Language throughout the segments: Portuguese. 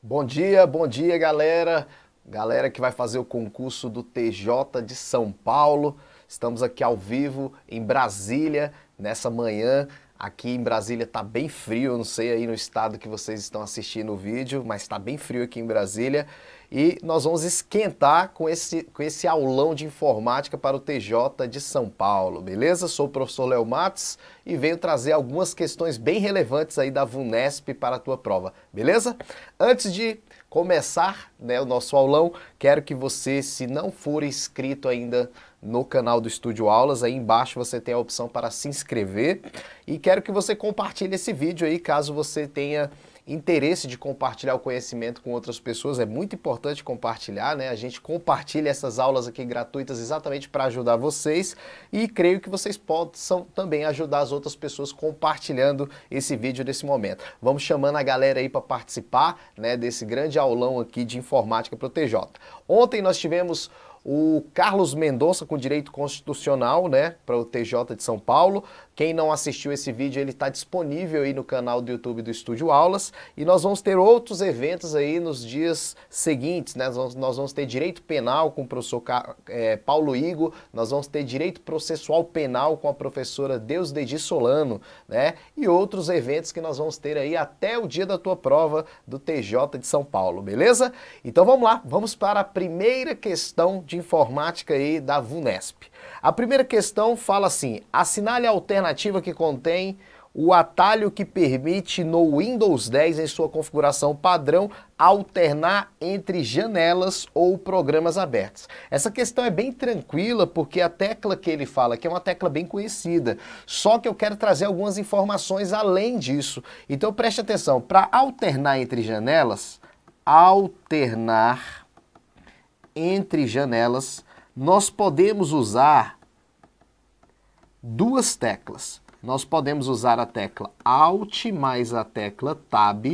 Bom dia, galera. Galera que vai fazer o concurso do TJ de São Paulo. Estamos aqui ao vivo em Brasília, nessa manhã. Aqui em Brasília tá bem frio, eu não sei aí no estado que vocês estão assistindo o vídeo, mas tá bem frio aqui em Brasília. E nós vamos esquentar com esse aulão de informática para o TJ de São Paulo, beleza? Sou o professor Léo Matos e venho trazer algumas questões bem relevantes aí da VUNESP para a tua prova, beleza? Antes de começar, o nosso aulão, quero que você, se não for inscrito ainda no canal do Estúdio Aulas, aí embaixo você tem a opção para se inscrever e quero que você compartilhe esse vídeo aí, caso você tenha interesse de compartilhar o conhecimento com outras pessoas. É muito importante compartilhar, né? A gente compartilha essas aulas aqui gratuitas exatamente para ajudar vocês e creio que vocês possam também ajudar as outras pessoas compartilhando esse vídeo nesse momento. Vamos chamando a galera aí para participar, né, desse grande aulão aqui de informática para o TJ. Ontem nós tivemos o Carlos Mendonça com Direito Constitucional, né, para o TJ de São Paulo. Quem não assistiu esse vídeo, ele está disponível aí no canal do YouTube do Estúdio Aulas. E nós vamos ter outros eventos aí nos dias seguintes, né? Nós vamos ter Direito Penal com o professor Paulo Igo, nós vamos ter Direito Processual Penal com a professora Deusdedi Solano, né? E outros eventos que nós vamos ter aí até o dia da tua prova do TJ de São Paulo, beleza? Então vamos lá, vamos para a primeira questão de informática aí da VUNESP. A primeira questão fala assim: assinale a alternativa que contém o atalho que permite no Windows 10 em sua configuração padrão alternar entre janelas ou programas abertos. Essa questão é bem tranquila porque a tecla que ele fala aqui é uma tecla bem conhecida, só que eu quero trazer algumas informações além disso. Então preste atenção, para alternar entre janelas, nós podemos usar duas teclas. Nós podemos usar a tecla Alt mais a tecla Tab,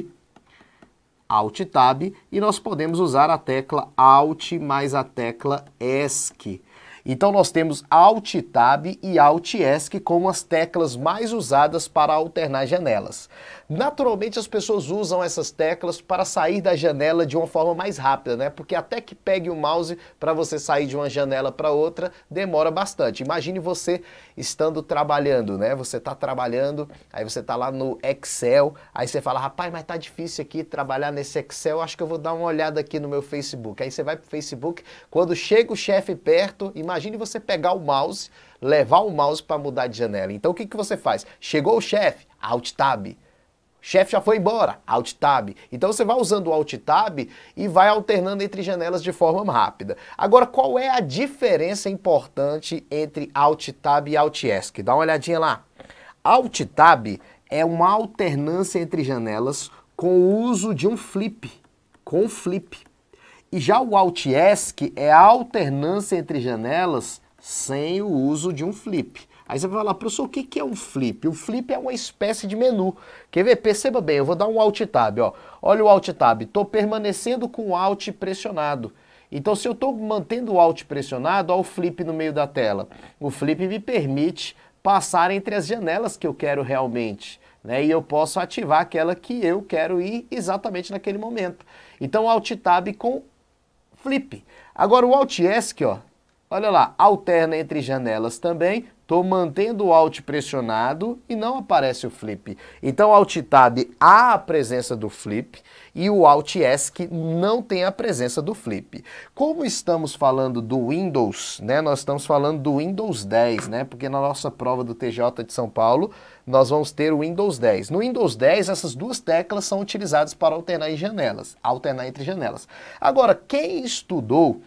Alt Tab, e nós podemos usar a tecla Alt mais a tecla ESC. Então nós temos Alt Tab e Alt ESC como as teclas mais usadas para alternar janelas. Naturalmente as pessoas usam essas teclas para sair da janela de uma forma mais rápida, né? Porque até que pegue o mouse para você sair de uma janela para outra demora bastante. Imagine você estando trabalhando, né? Você está trabalhando, aí você está lá no Excel, aí você fala: rapaz, mas tá difícil aqui trabalhar nesse Excel, acho que eu vou dar uma olhada aqui no meu Facebook. Aí você vai pro Facebook, quando chega o chefe perto, imagine você pegar o mouse, levar o mouse para mudar de janela. Então o que você faz? Chegou o chefe, Alt Tab. Chefe já foi embora, Alt Tab. Então você vai usando o Alt Tab e vai alternando entre janelas de forma rápida. Agora, qual é a diferença importante entre Alt Tab e Alt ESC? Dá uma olhadinha lá. Alt Tab é uma alternância entre janelas com o uso de um flip, com flip. E já o Alt ESC é a alternância entre janelas sem o uso de um flip. Aí você vai falar: professor, o que é um flip? O flip é uma espécie de menu. Quer ver? Perceba bem, eu vou dar um Alt Tab, ó. Olha o Alt Tab, estou permanecendo com o Alt pressionado. Então se eu estou mantendo o Alt pressionado, olha o flip no meio da tela. O flip me permite passar entre as janelas que eu quero realmente, né? E eu posso ativar aquela que eu quero ir exatamente naquele momento. Então Alt Tab com flip. Agora o Alt ESC, ó, olha lá, alterna entre janelas também. Estou mantendo o Alt pressionado e não aparece o flip. Então, o Alt Tab há a presença do flip e o Alt ESC não tem a presença do flip. Como estamos falando do Windows, né? Nós estamos falando do Windows 10, né? Porque na nossa prova do TJ de São Paulo, nós vamos ter o Windows 10. No Windows 10, essas duas teclas são utilizadas para alternar entre janelas. Agora, quem estudou,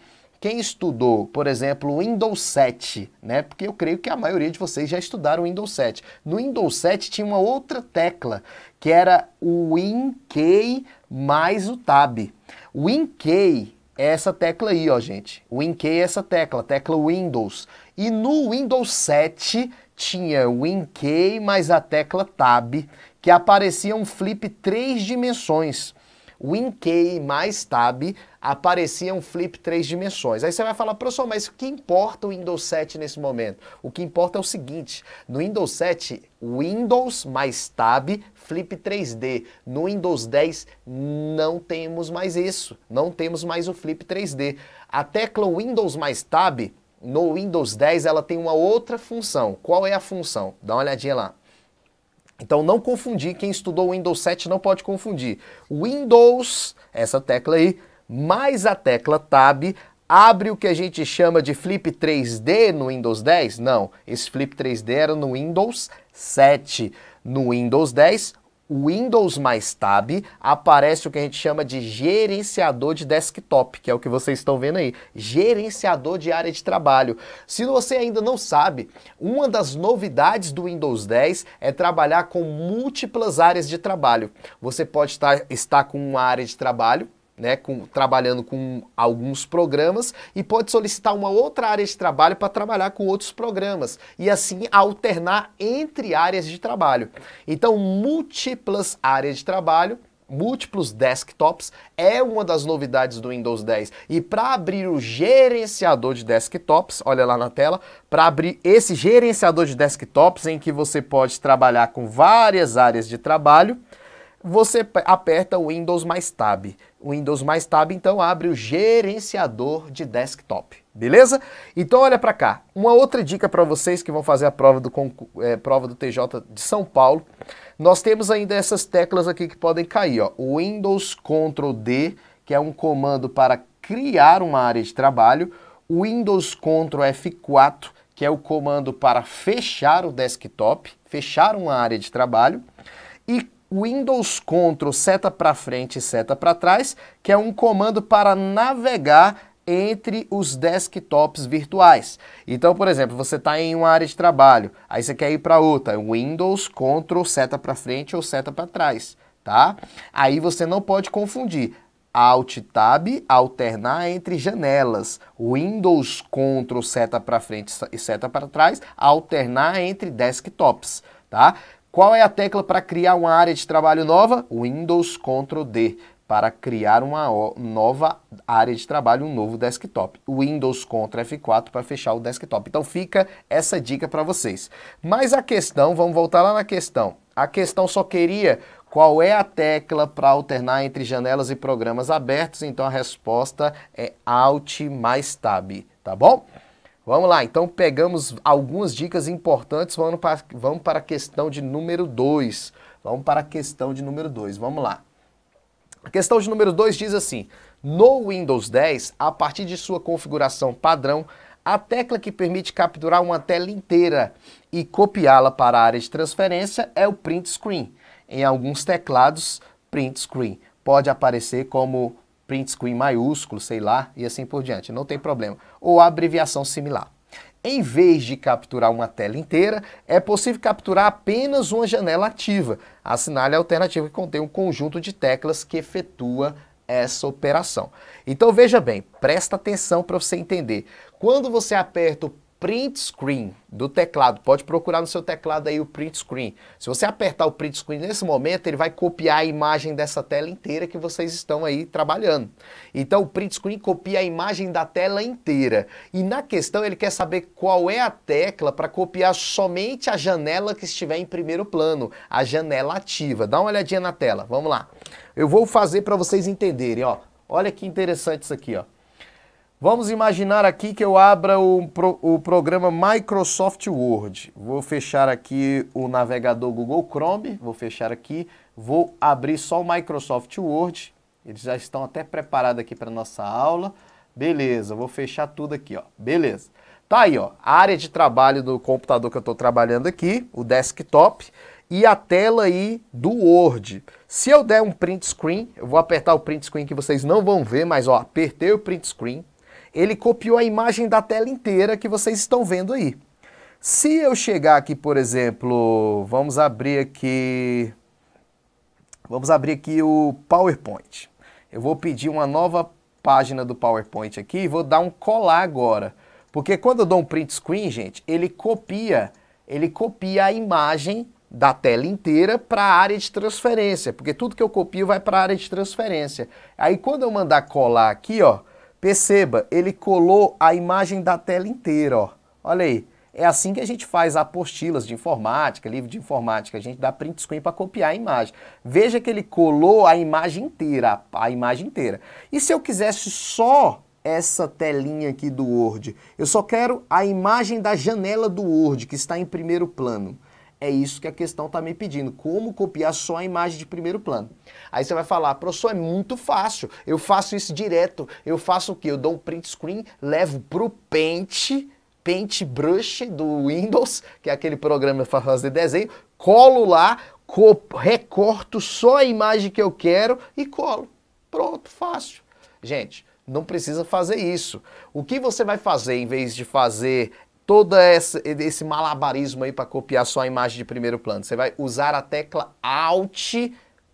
por exemplo, o Windows 7, né? Porque eu creio que a maioria de vocês já estudaram o Windows 7. No Windows 7 tinha uma outra tecla, que era o WinKey mais o Tab. O WinKey é essa tecla aí, ó, gente. O WinKey é essa tecla, a tecla Windows. E no Windows 7 tinha o WinKey mais a tecla Tab, que aparecia um flip 3 dimensões. WinKey mais Tab, aparecia um flip 3 dimensões. Aí você vai falar, professor, mas o que importa o Windows 7 nesse momento? O que importa é o seguinte, no Windows 7, Windows mais Tab, flip 3D. No Windows 10, não temos mais isso, não temos mais o flip 3D. A tecla Windows mais Tab, no Windows 10, ela tem uma outra função. Qual é a função? Dá uma olhadinha lá. Então não confundir, quem estudou o Windows 7 não pode confundir. Windows, essa tecla aí, mais a tecla Tab, abre o que a gente chama de flip 3D no Windows 10? Não, esse flip 3D era no Windows 7. No Windows 10, Windows mais Tab, aparece o que a gente chama de gerenciador de desktop, que é o que vocês estão vendo aí, gerenciador de área de trabalho. Se você ainda não sabe, uma das novidades do Windows 10 é trabalhar com múltiplas áreas de trabalho. Você pode estar com uma área de trabalho, né, trabalhando com alguns programas e pode solicitar uma outra área de trabalho para trabalhar com outros programas e assim alternar entre áreas de trabalho. Então, múltiplas áreas de trabalho, múltiplos desktops é uma das novidades do Windows 10. E para abrir o gerenciador de desktops, olha lá na tela, para abrir esse gerenciador de desktops em que você pode trabalhar com várias áreas de trabalho, você aperta o Windows mais Tab. O Windows mais Tab, então, abre o gerenciador de desktop. Beleza? Então, olha para cá. Uma outra dica para vocês que vão fazer a prova do TJ de São Paulo. Nós temos ainda essas teclas aqui que podem cair. Ó. O Windows Ctrl D, que é um comando para criar uma área de trabalho. O Windows Ctrl F4, que é o comando para fechar o desktop, fechar uma área de trabalho. E Windows Ctrl seta para frente e seta para trás, que é um comando para navegar entre os desktops virtuais. Então, por exemplo, você está em uma área de trabalho, aí você quer ir para outra, Windows Ctrl seta para frente ou seta para trás, tá? Aí você não pode confundir. Alt Tab, alternar entre janelas. Windows Ctrl seta para frente e seta para trás, alternar entre desktops, tá? Qual é a tecla para criar uma área de trabalho nova? Windows Ctrl D, para criar uma nova área de trabalho, um novo desktop. Windows Ctrl F4 para fechar o desktop. Então fica essa dica para vocês. Mas a questão, vamos voltar lá na questão. A questão só queria qual é a tecla para alternar entre janelas e programas abertos, então a resposta é Alt mais Tab, tá bom? Vamos lá, então pegamos algumas dicas importantes, vamos para a questão de número 2. Vamos para a questão de número 2, vamos lá. A questão de número 2 diz assim, no Windows 10, a partir de sua configuração padrão, a tecla que permite capturar uma tela inteira e copiá-la para a área de transferência é o Print Screen. Em alguns teclados, Print Screen pode aparecer como print screen maiúsculo, sei lá, e assim por diante, não tem problema. Ou a abreviação similar. Em vez de capturar uma tela inteira, é possível capturar apenas uma janela ativa. Assinale a alternativa que contém um conjunto de teclas que efetua essa operação. Então veja bem, presta atenção para você entender. Quando você aperta o Print Screen do teclado, pode procurar no seu teclado aí o Print Screen. Se você apertar o Print Screen nesse momento, ele vai copiar a imagem dessa tela inteira que vocês estão aí trabalhando. Então o Print Screen copia a imagem da tela inteira. E na questão ele quer saber qual é a tecla para copiar somente a janela que estiver em primeiro plano, a janela ativa. Dá uma olhadinha na tela, vamos lá. Eu vou fazer para vocês entenderem, ó. Olha que interessante isso aqui, ó. Vamos imaginar aqui que eu abra o programa Microsoft Word. Vou fechar aqui o navegador Google Chrome, vou fechar aqui, vou abrir só o Microsoft Word. Eles já estão até preparados aqui para nossa aula. Beleza, vou fechar tudo aqui, ó. Beleza. Tá aí, ó, a área de trabalho do computador que eu estou trabalhando aqui, o desktop, e a tela aí do Word. Se eu der um print screen, eu vou apertar o print screen que vocês não vão ver, mas ó, apertei o print screen. Ele copiou a imagem da tela inteira que vocês estão vendo aí. Se eu chegar aqui, por exemplo, vamos abrir aqui o PowerPoint. Eu vou pedir uma nova página do PowerPoint aqui e vou dar um colar agora. Porque quando eu dou um print screen, gente, ele copia a imagem da tela inteira para a área de transferência, porque tudo que eu copio vai para a área de transferência. Aí quando eu mandar colar aqui, ó, perceba, ele colou a imagem da tela inteira, ó. Olha aí. É assim que a gente faz apostilas de informática, livro de informática, a gente dá print screen para copiar a imagem. Veja que ele colou a imagem inteira, a imagem inteira. E se eu quisesse só essa telinha aqui do Word? Eu só quero a imagem da janela do Word, que está em primeiro plano. É isso que a questão está me pedindo, como copiar só a imagem de primeiro plano. Aí você vai falar, professor, é muito fácil, eu faço isso direto. Eu faço o quê? Eu dou um print screen, levo para o Paintbrush do Windows, que é aquele programa para fazer desenho, colo lá, recorto só a imagem que eu quero e colo. Pronto, fácil. Gente, não precisa fazer isso. O que você vai fazer em vez de fazer todo esse malabarismo aí para copiar só a imagem de primeiro plano? Você vai usar a tecla Alt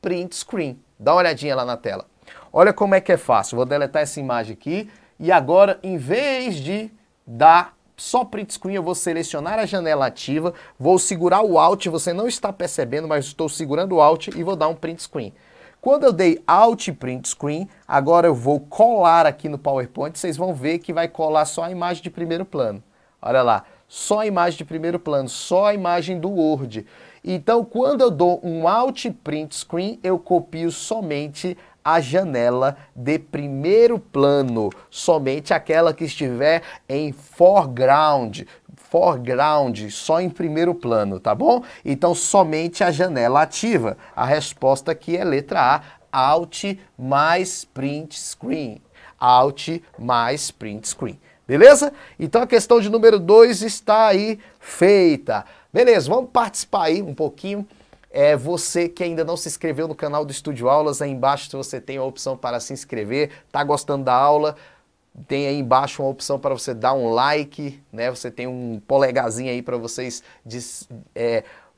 Print Screen. Dá uma olhadinha lá na tela. Olha como é que é fácil. Vou deletar essa imagem aqui e agora, em vez de dar só print screen, eu vou selecionar a janela ativa, vou segurar o Alt, você não está percebendo, mas estou segurando o Alt e vou dar um print screen. Quando eu dei Alt Print Screen, agora eu vou colar aqui no PowerPoint, vocês vão ver que vai colar só a imagem de primeiro plano. Olha lá, só a imagem de primeiro plano, só a imagem do Word. Então, quando eu dou um Alt Print Screen, eu copio somente a janela de primeiro plano, somente aquela que estiver em foreground, só em primeiro plano, tá bom? Então, somente a janela ativa. A resposta aqui é letra A, Alt mais Print Screen. Alt mais Print Screen. Beleza? Então, a questão de número 2 está aí feita. Beleza, vamos participar aí um pouquinho. Você que ainda não se inscreveu no canal do Estúdio Aulas, aí embaixo você tem a opção para se inscrever. Tá gostando da aula? Tem aí embaixo uma opção para você dar um like, né? Você tem um polegarzinho aí para vocês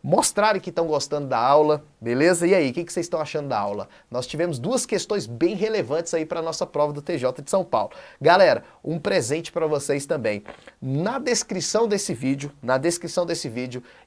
mostrarem que estão gostando da aula, beleza? E aí, o que vocês estão achando da aula? Nós tivemos duas questões bem relevantes aí para a nossa prova do TJ de São Paulo. Galera, um presente para vocês também. Na descrição desse vídeo,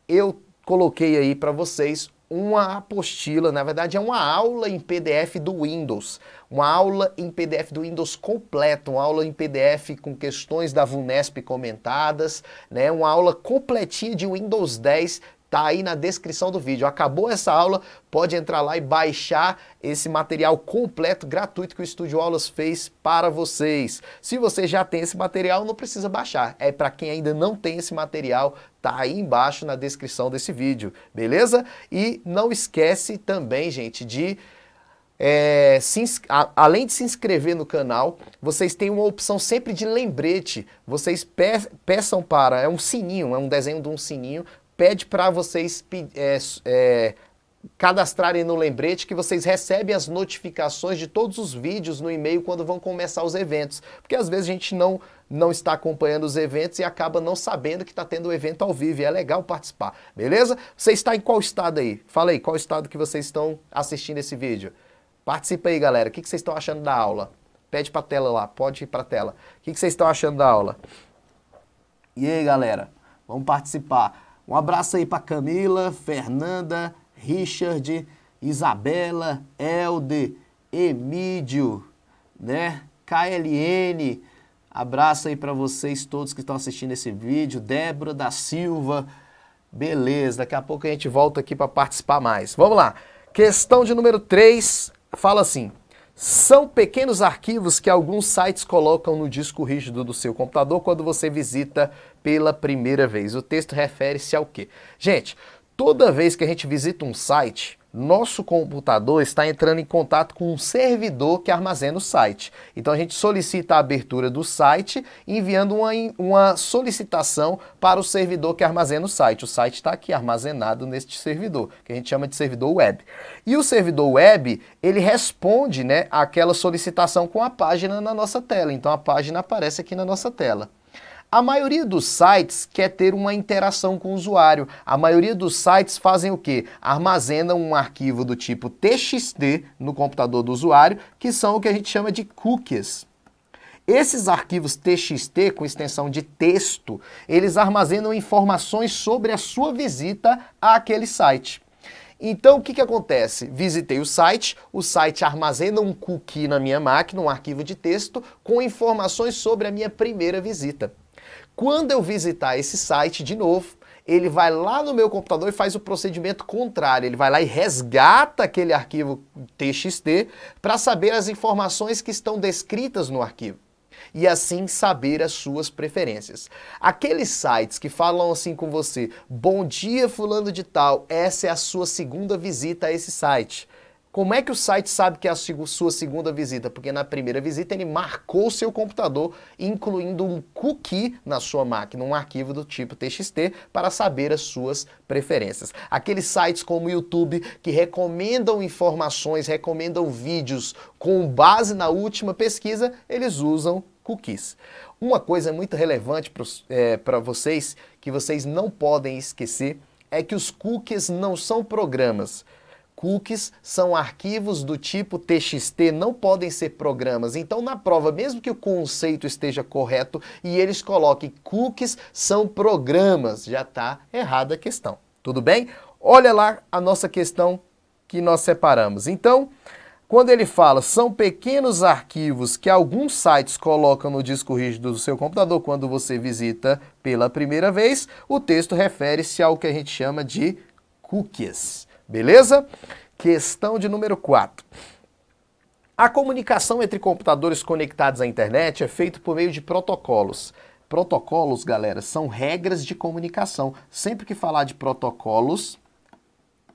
eu coloquei aí para vocês uma apostila, na verdade é uma aula em PDF do Windows, uma aula em PDF do Windows completa, uma aula em PDF com questões da VUNESP comentadas, né? Uma aula completinha de Windows 10, tá aí na descrição do vídeo. Acabou essa aula, pode entrar lá e baixar esse material completo, gratuito que o Estúdio Aulas fez para vocês. Se você já tem esse material, não precisa baixar. É para quem ainda não tem esse material, tá aí embaixo na descrição desse vídeo, beleza? E não esquece também, gente, de além de se inscrever no canal, vocês têm uma opção sempre de lembrete. Vocês peçam para, é um sininho, é um desenho de um sininho, pede para vocês cadastrarem no lembrete que vocês recebem as notificações de todos os vídeos no e-mail quando vão começar os eventos. Porque às vezes a gente não está acompanhando os eventos e acaba não sabendo que está tendo o evento ao vivo e é legal participar, beleza? Você está em qual estado aí? Fala aí, qual estado que vocês estão assistindo esse vídeo? Participa aí, galera. O que vocês estão achando da aula? Pede para a tela lá, pode ir para a tela. O que vocês estão achando da aula? E aí, galera? Vamos participar. Um abraço aí para Camila, Fernanda, Richard, Isabela, Elde, Emídio, né? KLN. Abraço aí para vocês todos que estão assistindo esse vídeo. Débora da Silva. Beleza, daqui a pouco a gente volta aqui para participar mais. Vamos lá. Questão de número 3, fala assim: são pequenos arquivos que alguns sites colocam no disco rígido do seu computador quando você visita pela primeira vez. O texto refere-se ao quê? Gente, toda vez que a gente visita um site, nosso computador está entrando em contato com um servidor que armazena o site. Então a gente solicita a abertura do site, enviando uma solicitação para o servidor que armazena o site. O site está aqui armazenado neste servidor, que a gente chama de servidor web. E o servidor web, ele responde, né, àquela solicitação com a página na nossa tela. Então a página aparece aqui na nossa tela. A maioria dos sites quer ter uma interação com o usuário. A maioria dos sites fazem o quê? Armazenam um arquivo do tipo TXT no computador do usuário, que são o que a gente chama de cookies. Esses arquivos TXT, com extensão de texto, eles armazenam informações sobre a sua visita àquele site. Então, o que acontece? Visitei o site armazena um cookie na minha máquina, um arquivo de texto, com informações sobre a minha primeira visita. Quando eu visitar esse site de novo, ele vai lá no meu computador e faz o procedimento contrário. Ele vai lá e resgata aquele arquivo TXT para saber as informações que estão descritas no arquivo. E assim saber as suas preferências. Aqueles sites que falam assim com você: bom dia, fulano de tal, essa é a sua segunda visita a esse site. Como é que o site sabe que é a sua segunda visita? Porque na primeira visita ele marcou o seu computador, incluindo um cookie na sua máquina, um arquivo do tipo TXT, para saber as suas preferências. Aqueles sites como o YouTube que recomendam informações, recomendam vídeos com base na última pesquisa, eles usam cookies. Uma coisa muito relevante para vocês, que vocês não podem esquecer, é que os cookies não são programas. Cookies são arquivos do tipo TXT, não podem ser programas. Então, na prova, mesmo que o conceito esteja correto e eles coloquem cookies são programas, já está errada a questão. Tudo bem? Olha lá a nossa questão que nós separamos. Então, quando ele fala, são pequenos arquivos que alguns sites colocam no disco rígido do seu computador quando você visita pela primeira vez, o texto refere-se ao que a gente chama de cookies. Beleza? Questão de número 4. A comunicação entre computadores conectados à internet é feita por meio de protocolos. Protocolos, galera, são regras de comunicação. Sempre que falar de protocolos,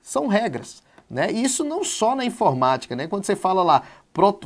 são regras, né? Isso não só na informática, né? Quando você fala lá,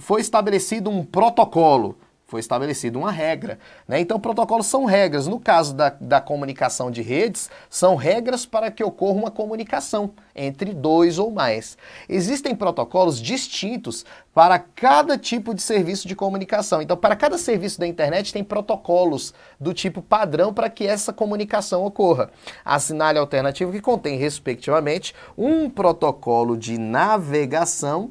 foi estabelecido um protocolo, foi estabelecida uma regra, né? Então, protocolos são regras. No caso da comunicação de redes, são regras para que ocorra uma comunicação entre dois ou mais. Existem protocolos distintos para cada tipo de serviço de comunicação. Então, para cada serviço da internet, tem protocolos do tipo padrão para que essa comunicação ocorra. Assinale alternativo que contém, respectivamente, um protocolo de navegação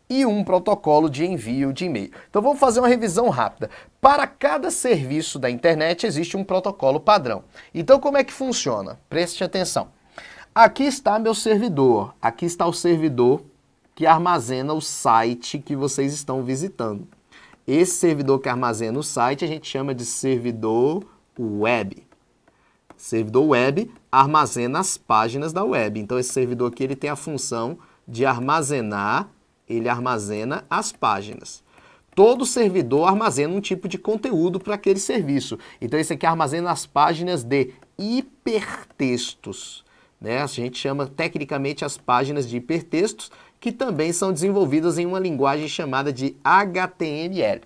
e um protocolo de envio de e-mail. Então vamos fazer uma revisão rápida. Para cada serviço da internet existe um protocolo padrão. Então como é que funciona? Preste atenção. Aqui está meu servidor. Aqui está o servidor que armazena o site que vocês estão visitando. Esse servidor que armazena o site a gente chama de servidor web. Servidor web armazena as páginas da web. Então esse servidor aqui ele tem a função de armazenar, ele armazena as páginas. Todo servidor armazena um tipo de conteúdo para aquele serviço. Então esse aqui armazena as páginas de hipertextos, né? A gente chama tecnicamente as páginas de hipertextos, que também são desenvolvidas em uma linguagem chamada de HTML.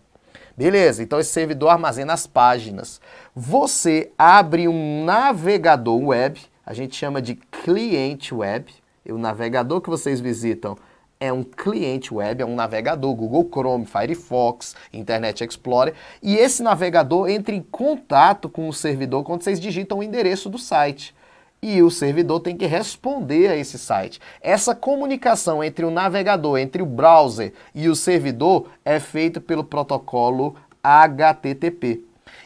Beleza, então esse servidor armazena as páginas. Você abre um navegador web, a gente chama de cliente web. O navegador que vocês visitam é um cliente web, é um navegador, Google Chrome, Firefox, Internet Explorer, e esse navegador entra em contato com o servidor quando vocês digitam o endereço do site. E o servidor tem que responder a esse site. Essa comunicação entre o navegador, entre o browser e o servidor é feita pelo protocolo HTTP.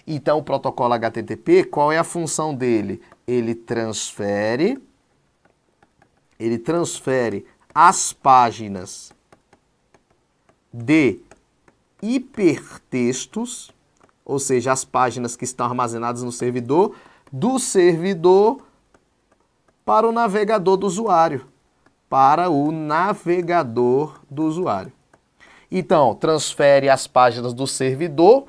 Então, o protocolo HTTP, qual é a função dele? Ele transfere as páginas de hipertextos, ou seja, as páginas que estão armazenadas no servidor, do servidor para o navegador do usuário. Então, transfere as páginas do servidor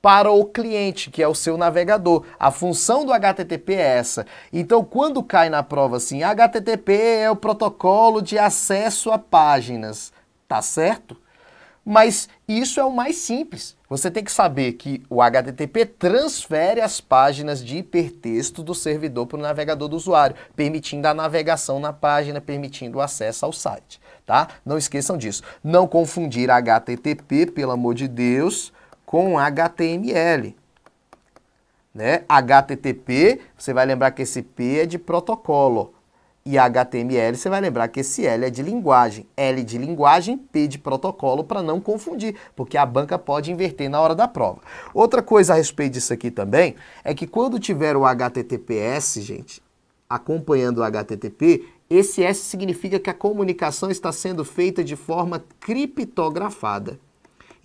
para o cliente, que é o seu navegador. A função do HTTP é essa. Então, quando cai na prova assim, HTTP é o protocolo de acesso a páginas, tá certo? Mas isso é o mais simples. Você tem que saber que o HTTP transfere as páginas de hipertexto do servidor para o navegador do usuário, permitindo a navegação na página, permitindo o acesso ao site, tá? Não esqueçam disso. Não confundir HTTP, pelo amor de Deus, com HTML, né? HTTP, você vai lembrar que esse P é de protocolo. E HTML, você vai lembrar que esse L é de linguagem. L de linguagem, P de protocolo, para não confundir, porque a banca pode inverter na hora da prova. Outra coisa a respeito disso aqui também, é que quando tiver o HTTPS, gente, acompanhando o HTTP, esse S significa que a comunicação está sendo feita de forma criptografada.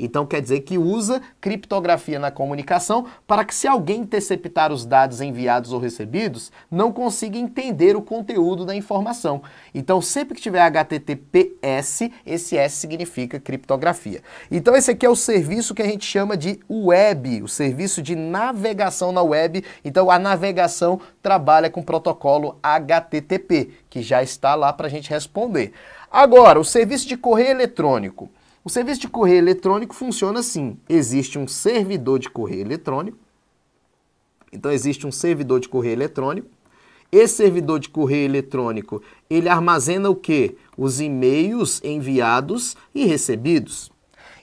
Então quer dizer que usa criptografia na comunicação para que se alguém interceptar os dados enviados ou recebidos, não consiga entender o conteúdo da informação. Então sempre que tiver HTTPS, esse S significa criptografia. Então esse aqui é o serviço que a gente chama de web, o serviço de navegação na web. Então a navegação trabalha com o protocolo HTTP, que já está lá para a gente responder. Agora, o serviço de correio eletrônico. O serviço de correio eletrônico funciona assim. Existe um servidor de correio eletrônico. Então existe um servidor de correio eletrônico. Esse servidor de correio eletrônico, ele armazena o quê? Os e-mails enviados e recebidos.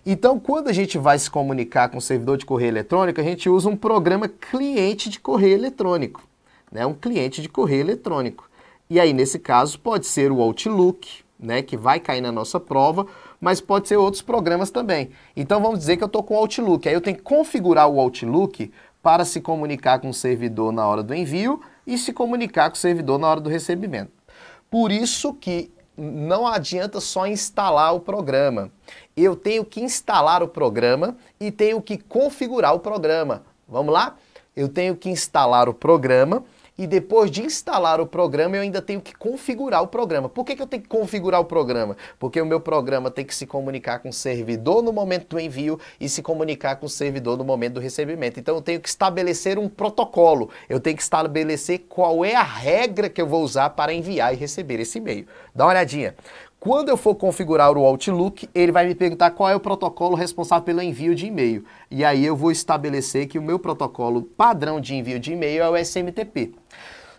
Então, quando a gente vai se comunicar com o servidor de correio eletrônico, a gente usa um programa cliente de correio eletrônico, né? Um cliente de correio eletrônico. E aí, nesse caso, pode ser o Outlook, né, que vai cair na nossa prova, mas pode ser outros programas também. Então vamos dizer que eu estou com o Outlook, aí eu tenho que configurar o Outlook para se comunicar com o servidor na hora do envio e se comunicar com o servidor na hora do recebimento. Por isso que não adianta só instalar o programa. Eu tenho que instalar o programa e tenho que configurar o programa. Vamos lá? Eu tenho que instalar o programa e depois de instalar o programa, eu ainda tenho que configurar o programa. Por que eu tenho que configurar o programa? Porque o meu programa tem que se comunicar com o servidor no momento do envio e se comunicar com o servidor no momento do recebimento. Então eu tenho que estabelecer um protocolo. Eu tenho que estabelecer qual é a regra que eu vou usar para enviar e receber esse e-mail. Dá uma olhadinha. Quando eu for configurar o Outlook, ele vai me perguntar qual é o protocolo responsável pelo envio de e-mail. E aí eu vou estabelecer que o meu protocolo padrão de envio de e-mail é o SMTP.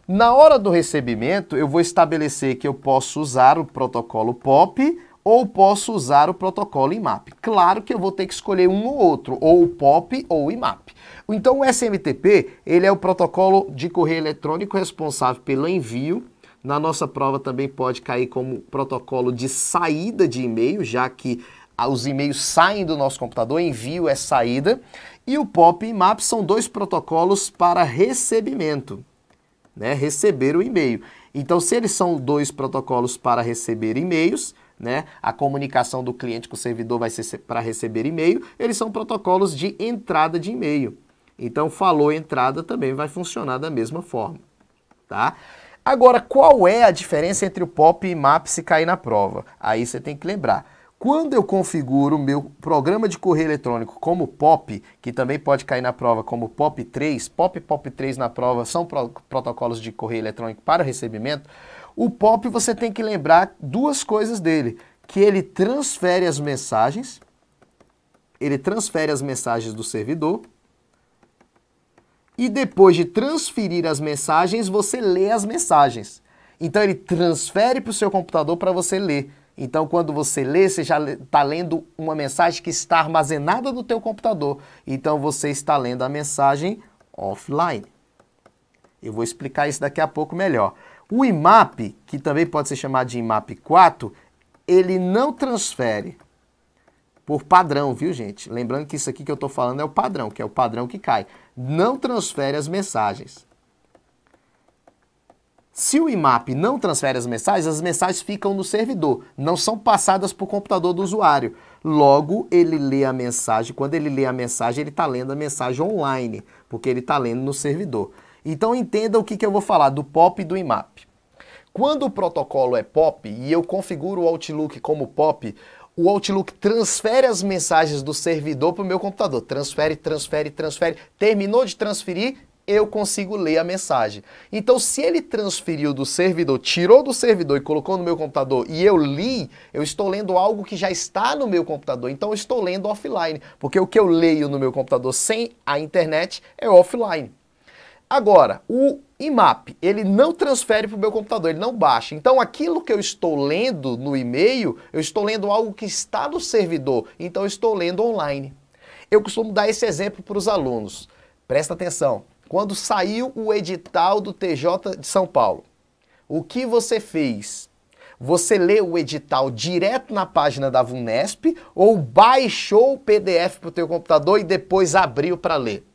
Na hora do recebimento, eu vou estabelecer que eu posso usar o protocolo POP ou posso usar o protocolo IMAP. Claro que eu vou ter que escolher um ou outro, ou o POP ou o IMAP. Então o SMTP, ele é o protocolo de correio eletrônico responsável pelo envio. Na nossa prova também pode cair como protocolo de saída de e-mail, já que os e-mails saem do nosso computador, envio é saída. E o POP e IMAP são dois protocolos para recebimento, né? Receber o e-mail. Então, se eles são dois protocolos para receber e-mails, né? A comunicação do cliente com o servidor vai ser para receber e-mail, eles são protocolos de entrada de e-mail. Então, falou entrada também vai funcionar da mesma forma, tá? Agora, qual é a diferença entre o POP e IMAP se cair na prova? Aí você tem que lembrar. Quando eu configuro o meu programa de correio eletrônico como POP, que também pode cair na prova como POP3, POP e POP3 na prova são protocolos de correio eletrônico para recebimento, o POP você tem que lembrar duas coisas dele, que ele transfere as mensagens do servidor, e depois de transferir as mensagens, você lê as mensagens. Então ele transfere para o seu computador para você ler. Então quando você lê, você já está lendo uma mensagem que está armazenada no teu computador. Então você está lendo a mensagem offline. Eu vou explicar isso daqui a pouco melhor. O IMAP, que também pode ser chamado de IMAP 4, ele não transfere por padrão, viu, gente? Lembrando que isso aqui que eu estou falando é o padrão, que é o padrão que cai. Não transfere as mensagens. Se o IMAP não transfere as mensagens ficam no servidor, não são passadas para o computador do usuário. Logo, ele lê a mensagem, quando ele lê a mensagem, ele está lendo a mensagem online, porque ele está lendo no servidor. Então entenda o que eu vou falar do POP e do IMAP. Quando o protocolo é POP e eu configuro o Outlook como POP, o Outlook transfere as mensagens do servidor para o meu computador. Transfere. Terminou de transferir, eu consigo ler a mensagem. Então, se ele transferiu do servidor, tirou do servidor e colocou no meu computador e eu li, eu estou lendo algo que já está no meu computador. Então, eu estou lendo offline, porque o que eu leio no meu computador sem a internet é offline. Agora, o IMAP, ele não transfere para o meu computador, ele não baixa. Então, aquilo que eu estou lendo no e-mail, eu estou lendo algo que está no servidor, então eu estou lendo online. Eu costumo dar esse exemplo para os alunos. Presta atenção. Quando saiu o edital do TJ de São Paulo, O que você fez? Você leu o edital direto na página da VUNESP ou baixou o PDF para o teu computador e depois abriu para ler?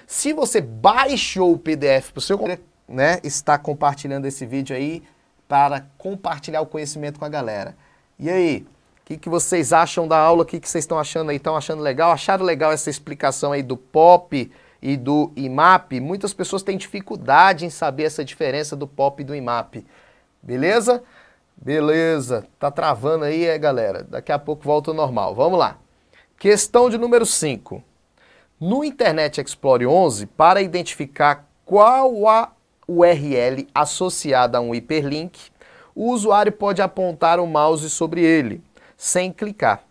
Se você baixou o PDF para o seu computador, né, está compartilhando esse vídeo aí para compartilhar o conhecimento com a galera. E aí, o que vocês acham da aula? O que vocês estão achando aí? Estão achando legal? Acharam legal essa explicação aí do POP e do IMAP? Muitas pessoas têm dificuldade em saber essa diferença do POP e do IMAP. Beleza? Beleza. Tá travando aí, galera? Daqui a pouco volta ao normal. Vamos lá. Questão de número 5. No Internet Explorer 11, para identificar qual a URL associada a um hiperlink, o usuário pode apontar o mouse sobre ele, sem clicar.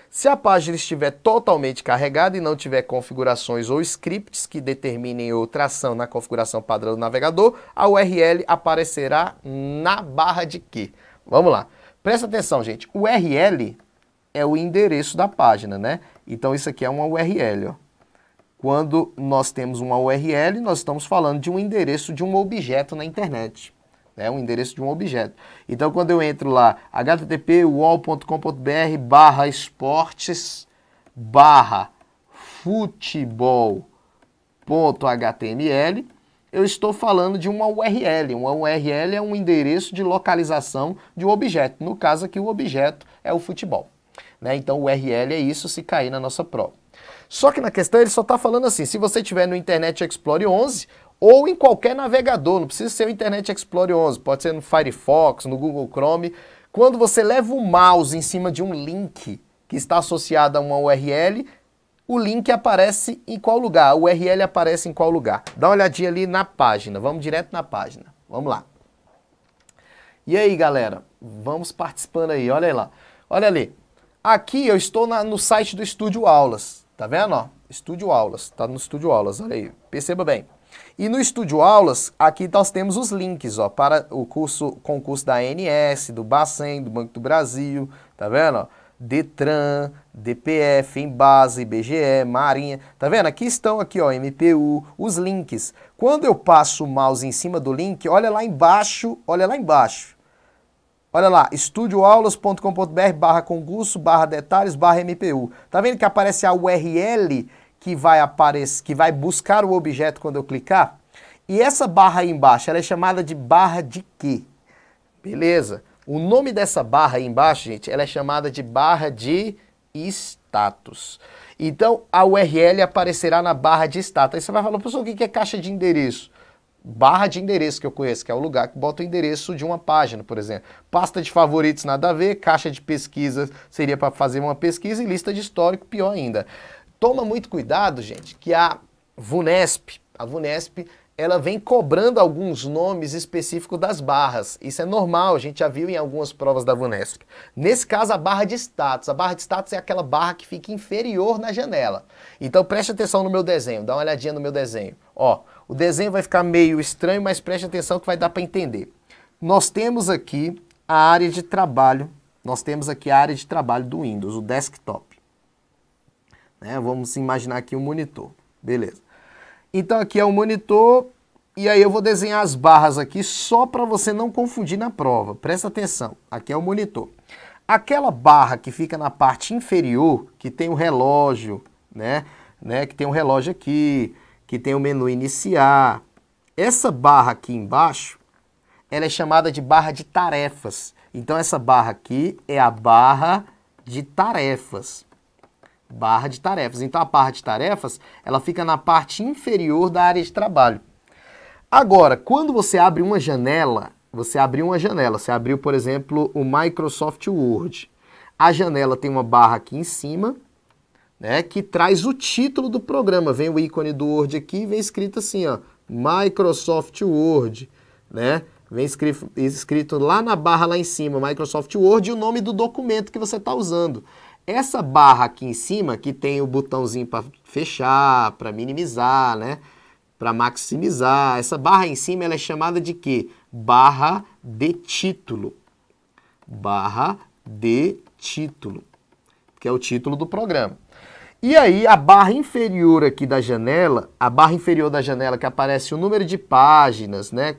Se a página estiver totalmente carregada e não tiver configurações ou scripts que determinem outra ação na configuração padrão do navegador, a URL aparecerá na barra de quê? Vamos lá. Presta atenção, gente. O URL é o endereço da página, né? Então isso aqui é uma URL, ó. Quando nós temos uma URL, nós estamos falando de um endereço de um objeto na internet. Né? Um endereço de um objeto. Então, quando eu entro lá, http://esportes/futebol.html, eu estou falando de uma URL. Uma URL é um endereço de localização de um objeto. No caso aqui, o objeto é o futebol. Né? Então, o URL é isso se cair na nossa prova. Só que na questão ele só está falando assim, se você estiver no Internet Explorer 11 ou em qualquer navegador, não precisa ser o Internet Explorer 11, pode ser no Firefox, no Google Chrome, quando você leva o mouse em cima de um link que está associado a uma URL, o link aparece em qual lugar? A URL aparece em qual lugar? Dá uma olhadinha ali na página, vamos direto na página, vamos lá. E aí, galera, vamos participando aí, olha aí lá, olha ali. Aqui eu estou no site do Estúdio Aulas. Tá vendo, ó? Estúdio Aulas, tá no Estúdio Aulas, olha aí, perceba bem. E no Estúdio Aulas, aqui nós temos os links, ó, para o concurso da ANS, do Bacen, do Banco do Brasil, tá vendo, ó? Detran, DPF, Embasa, IBGE, Marinha, tá vendo? Aqui estão, aqui, ó, MPU, os links. Quando eu passo o mouse em cima do link, olha lá embaixo, olha lá embaixo. Olha lá, estudioaulas.com.br/concurso, /detalhes, /MPU. Tá vendo que aparece a URL que vai buscar o objeto quando eu clicar? E essa barra aí embaixo, ela é chamada de barra de quê? Beleza. O nome dessa barra aí embaixo, gente, ela é chamada de barra de status. Então, a URL aparecerá na barra de status. Aí você vai falar, professor, o que é caixa de endereço? Barra de endereço que eu conheço, que é o lugar que bota o endereço de uma página, por exemplo. Pasta de favoritos, nada a ver. Caixa de pesquisa seria para fazer uma pesquisa e lista de histórico, pior ainda. Toma muito cuidado, gente, que a VUNESP, ela vem cobrando alguns nomes específicos das barras. Isso é normal, a gente já viu em algumas provas da VUNESP. Nesse caso, a barra de status. A barra de status é aquela barra que fica inferior na janela. Então preste atenção no meu desenho, dá uma olhadinha no meu desenho. Ó, o desenho vai ficar meio estranho, mas preste atenção que vai dar para entender. Nós temos aqui a área de trabalho, do Windows, o desktop. Né? Vamos imaginar aqui um monitor, beleza. Então aqui é o monitor, e aí eu vou desenhar as barras aqui só para você não confundir na prova. Presta atenção, aqui é o monitor. Aquela barra que fica na parte inferior, que tem o relógio, né? Que tem um relógio aqui, que tem o menu iniciar. Essa barra aqui embaixo, ela é chamada de barra de tarefas. Então essa barra aqui é a barra de tarefas. Barra de tarefas. Então a barra de tarefas, ela fica na parte inferior da área de trabalho. Agora, quando você abre uma janela, você abriu, por exemplo, o Microsoft Word. A janela tem uma barra aqui em cima, né, que traz o título do programa. Vem o ícone do Word aqui e vem escrito assim, ó, Microsoft Word, né? Vem escrito lá na barra lá em cima, Microsoft Word, e o nome do documento que você está usando. Essa barra aqui em cima, que tem o botãozinho para fechar, para minimizar, né? Para maximizar. Essa barra em cima, ela é chamada de quê? Barra de título. Barra de título, que é o título do programa. E aí, a barra inferior aqui da janela, que aparece o número de páginas, né?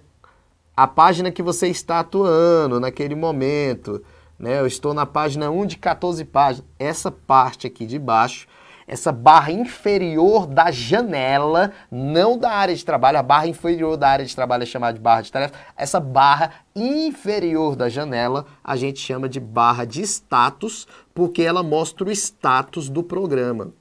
a página que você está atuando naquele momento, né? Eu estou na página 1 de 14 páginas. Essa parte aqui de baixo, essa barra inferior da janela, não da área de trabalho, a barra inferior da área de trabalho é chamada de barra de tarefas, essa barra inferior da janela a gente chama de barra de status, porque ela mostra o status do programa.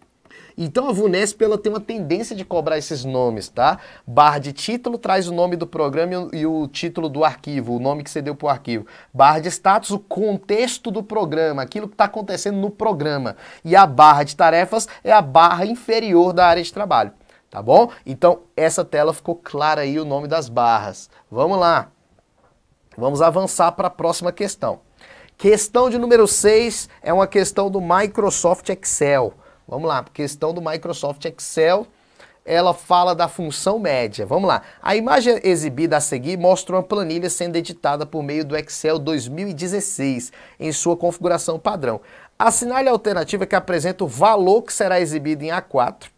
Então a VUNESP ela tem uma tendência de cobrar esses nomes, tá? Barra de título traz o nome do programa e o título do arquivo, o nome que você deu para o arquivo. Barra de status, o contexto do programa, aquilo que está acontecendo no programa. E a barra de tarefas é a barra inferior da área de trabalho, tá bom? Então essa tela ficou clara aí o nome das barras. Vamos lá. Vamos avançar para a próxima questão. Questão de número 6 é uma questão do Microsoft Excel. Vamos lá, questão do Microsoft Excel, ela fala da função média. Vamos lá, a imagem exibida a seguir mostra uma planilha sendo editada por meio do Excel 2016 em sua configuração padrão. Assinale a alternativa que apresenta o valor que será exibido em A4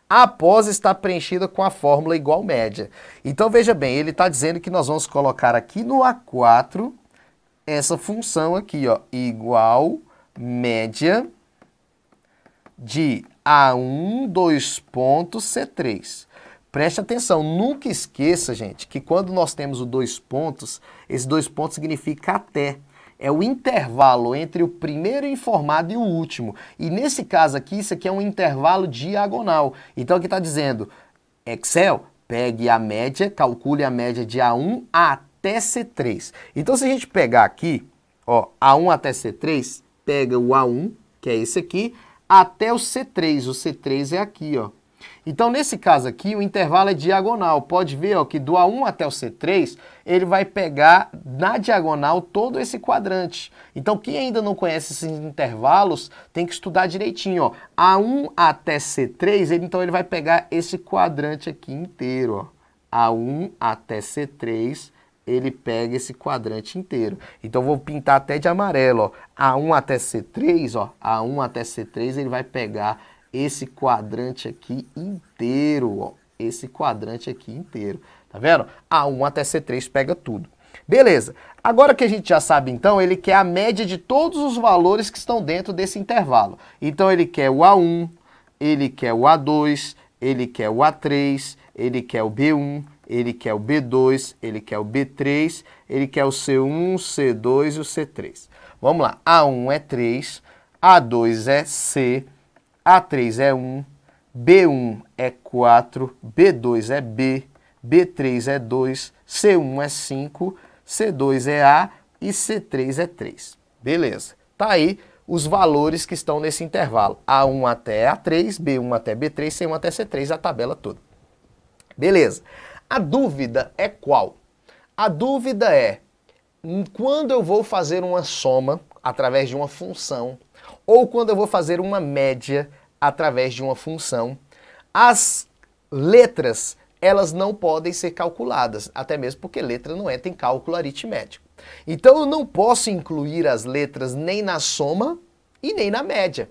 após estar preenchida com a fórmula igual média. Então veja bem, ele está dizendo que nós vamos colocar aqui no A4 essa função aqui, ó, igual média de A1, C3. Preste atenção, nunca esqueça, gente, que quando nós temos os dois pontos, esses dois pontos significa até. É o intervalo entre o primeiro informado e o último. E nesse caso aqui, isso aqui é um intervalo diagonal. Então aqui está dizendo, Excel, pegue a média, calcule a média de A1 até C3. Então se a gente pegar aqui, ó, A1 até C3, pega o A1, que é esse aqui, até o C3. O C3 é aqui, ó. Então, nesse caso aqui, o intervalo é diagonal. Pode ver, ó, que do A1 até o C3, ele vai pegar na diagonal todo esse quadrante. Então, quem ainda não conhece esses intervalos, tem que estudar direitinho, ó. A1 até C3, então ele vai pegar esse quadrante aqui inteiro, ó. A1 até C3, ele pega esse quadrante inteiro. Então, vou pintar até de amarelo, ó. A1 até C3, ó. A1 até C3, ele vai pegar esse quadrante aqui inteiro, ó. Esse quadrante aqui inteiro. Tá vendo? A1 até C3 pega tudo. Beleza. Agora que a gente já sabe, então, ele quer a média de todos os valores que estão dentro desse intervalo. Então, ele quer o A1, ele quer o A2, ele quer o A3, ele quer o B1, ele quer o B2, ele quer o B3, ele quer o C1, o C2 e o C3. Vamos lá, A1 é 3, A2 é C, A3 é 1, B1 é 4, B2 é B, B3 é 2, C1 é 5, C2 é A e C3 é 3. Beleza, tá aí os valores que estão nesse intervalo, A1 até A3, B1 até B3, C1 até C3, a tabela toda. Beleza. A dúvida é qual? A dúvida é quando eu vou fazer uma soma através de uma função ou quando eu vou fazer uma média através de uma função, as letras elas não podem ser calculadas, até mesmo porque letra não entra em cálculo aritmético. Então eu não posso incluir as letras nem na soma e nem na média.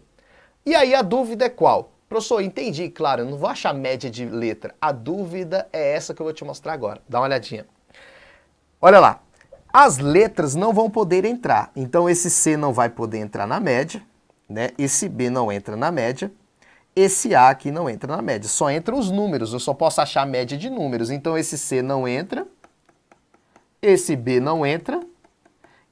E aí a dúvida é qual? Professor, entendi, claro, eu não vou achar média de letra. A dúvida é essa que eu vou te mostrar agora. Dá uma olhadinha. Olha lá. As letras não vão poder entrar. Então, esse C não vai poder entrar na média, né? Esse B não entra na média. Esse A aqui não entra na média. Só entra os números. Eu só posso achar a média de números. Então, esse C não entra. Esse B não entra.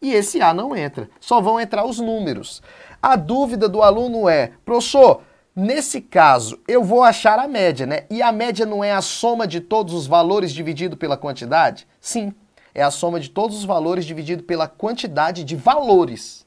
E esse A não entra. Só vão entrar os números. A dúvida do aluno é, professor, nesse caso, eu vou achar a média, né? E a média não é a soma de todos os valores dividido pela quantidade? Sim, é a soma de todos os valores dividido pela quantidade de valores.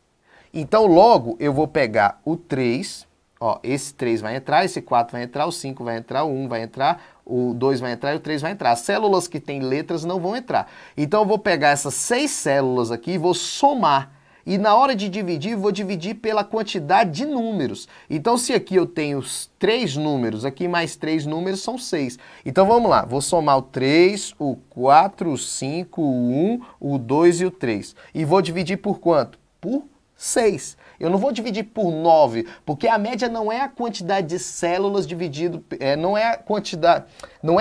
Então, logo, eu vou pegar o 3, ó, esse 3 vai entrar, esse 4 vai entrar, o 5 vai entrar, o 1 vai entrar, o 2 vai entrar e o 3 vai entrar. As células que têm letras não vão entrar. Então, eu vou pegar essas 6 células aqui e vou somar. E na hora de dividir, vou dividir pela quantidade de números. Então, se aqui eu tenho 3 números, aqui mais 3 números são 6. Então, vamos lá. Vou somar o 3, o 4, o 5, o 1, o 2 e o 3. E vou dividir por quanto? Por 6. Eu não vou dividir por 9, porque a média não é a quantidade de células dividido, não é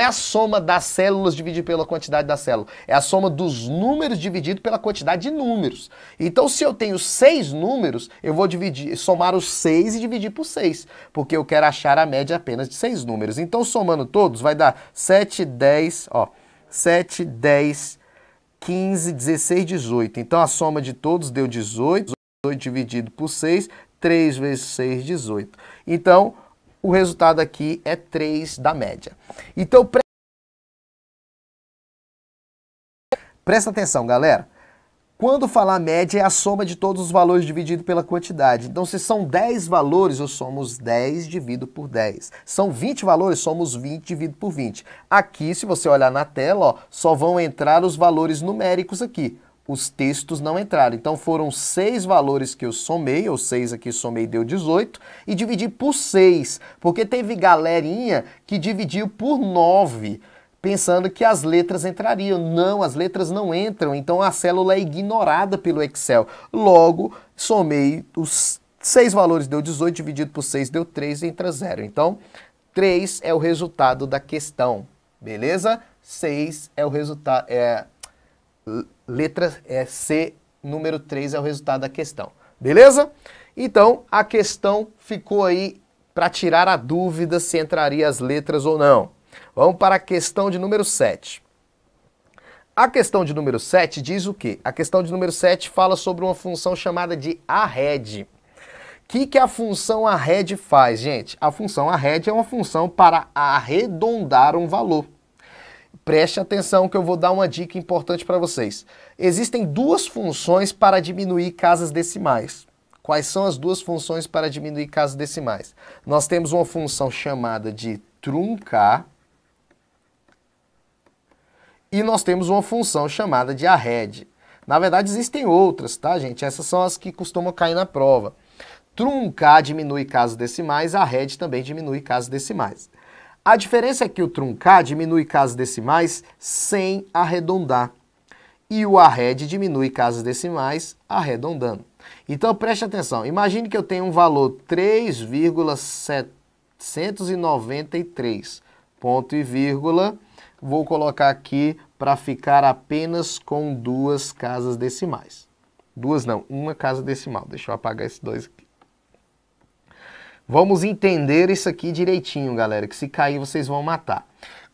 a soma das células dividido pela quantidade da célula, é a soma dos números dividido pela quantidade de números. Então, se eu tenho 6 números, eu vou somar os 6 e dividir por 6, porque eu quero achar a média apenas de 6 números. Então, somando todos, vai dar 7, 10, 15, 16, 18. Então, a soma de todos deu 18. 18 dividido por 6, 3 vezes 6, 18. Então, o resultado aqui é 3 da média. Então, presta atenção, galera. Quando falar média, é a soma de todos os valores dividido pela quantidade. Então, se são 10 valores, eu somo os 10 dividido por 10. São 20 valores, somos 20 dividido por 20. Aqui, se você olhar na tela, só vão entrar os valores numéricos aqui. Os textos não entraram. Então, foram 6 valores que eu somei, ou 6 aqui somei deu 18, e dividi por 6, porque teve galerinha que dividiu por 9, pensando que as letras entrariam. Não, as letras não entram, então a célula é ignorada pelo Excel. Logo, somei os 6 valores, deu 18, dividido por 6 deu 3, entra 0. Então, 3 é o resultado da questão, beleza? 6 é o resultado... Letra C, número 3 é o resultado da questão. Beleza? Então, a questão ficou aí para tirar a dúvida se entraria as letras ou não. Vamos para a questão de número 7. A questão de número 7 diz o quê? A questão de número 7 fala sobre uma função chamada de arred. O que a função arred faz, gente? A função arred é uma função para arredondar um valor. Preste atenção que eu vou dar uma dica importante para vocês. Existem duas funções para diminuir casas decimais. Quais são as duas funções para diminuir casas decimais? Nós temos uma função chamada de truncar e nós temos uma função chamada de arred. Na verdade, existem outras, tá, gente? Essas são as que costumam cair na prova. Truncar diminui casas decimais, arred também diminui casas decimais. A diferença é que o truncar diminui casas decimais sem arredondar. E o arred diminui casas decimais arredondando. Então preste atenção, imagine que eu tenho um valor 3,793, ponto e vírgula, vou colocar aqui para ficar apenas com 2 casas decimais. 2 não, 1 casa decimal, deixa eu apagar esses 2 aqui. Vamos entender isso aqui direitinho, galera, que se cair vocês vão matar.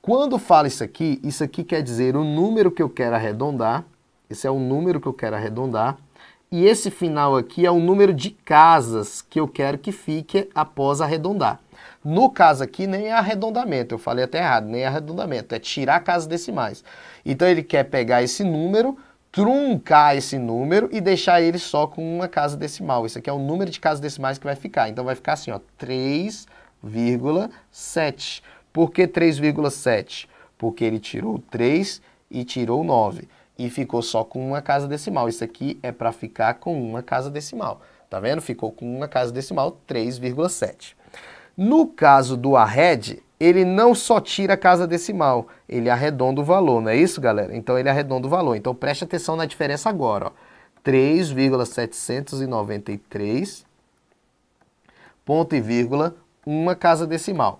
Quando fala isso aqui quer dizer o número que eu quero arredondar, esse é o número que eu quero arredondar, e esse final aqui é o número de casas que eu quero que fique após arredondar. No caso aqui, nem é arredondamento, eu falei até errado, nem é arredondamento, é tirar casas decimais. Então ele quer pegar esse número, truncar esse número e deixar ele só com uma casa decimal. Isso aqui é o número de casas decimais que vai ficar. Então vai ficar assim, ó, 3,7. Por que 3,7? Porque ele tirou 3 e tirou 9. E ficou só com uma casa decimal. Isso aqui é para ficar com uma casa decimal. Tá vendo? Ficou com uma casa decimal, 3,7. No caso do arred, ele não só tira a casa decimal, ele arredonda o valor, não é isso, galera? Então ele arredonda o valor. Então preste atenção na diferença agora, ó. 3,793, ponto e vírgula, uma casa decimal.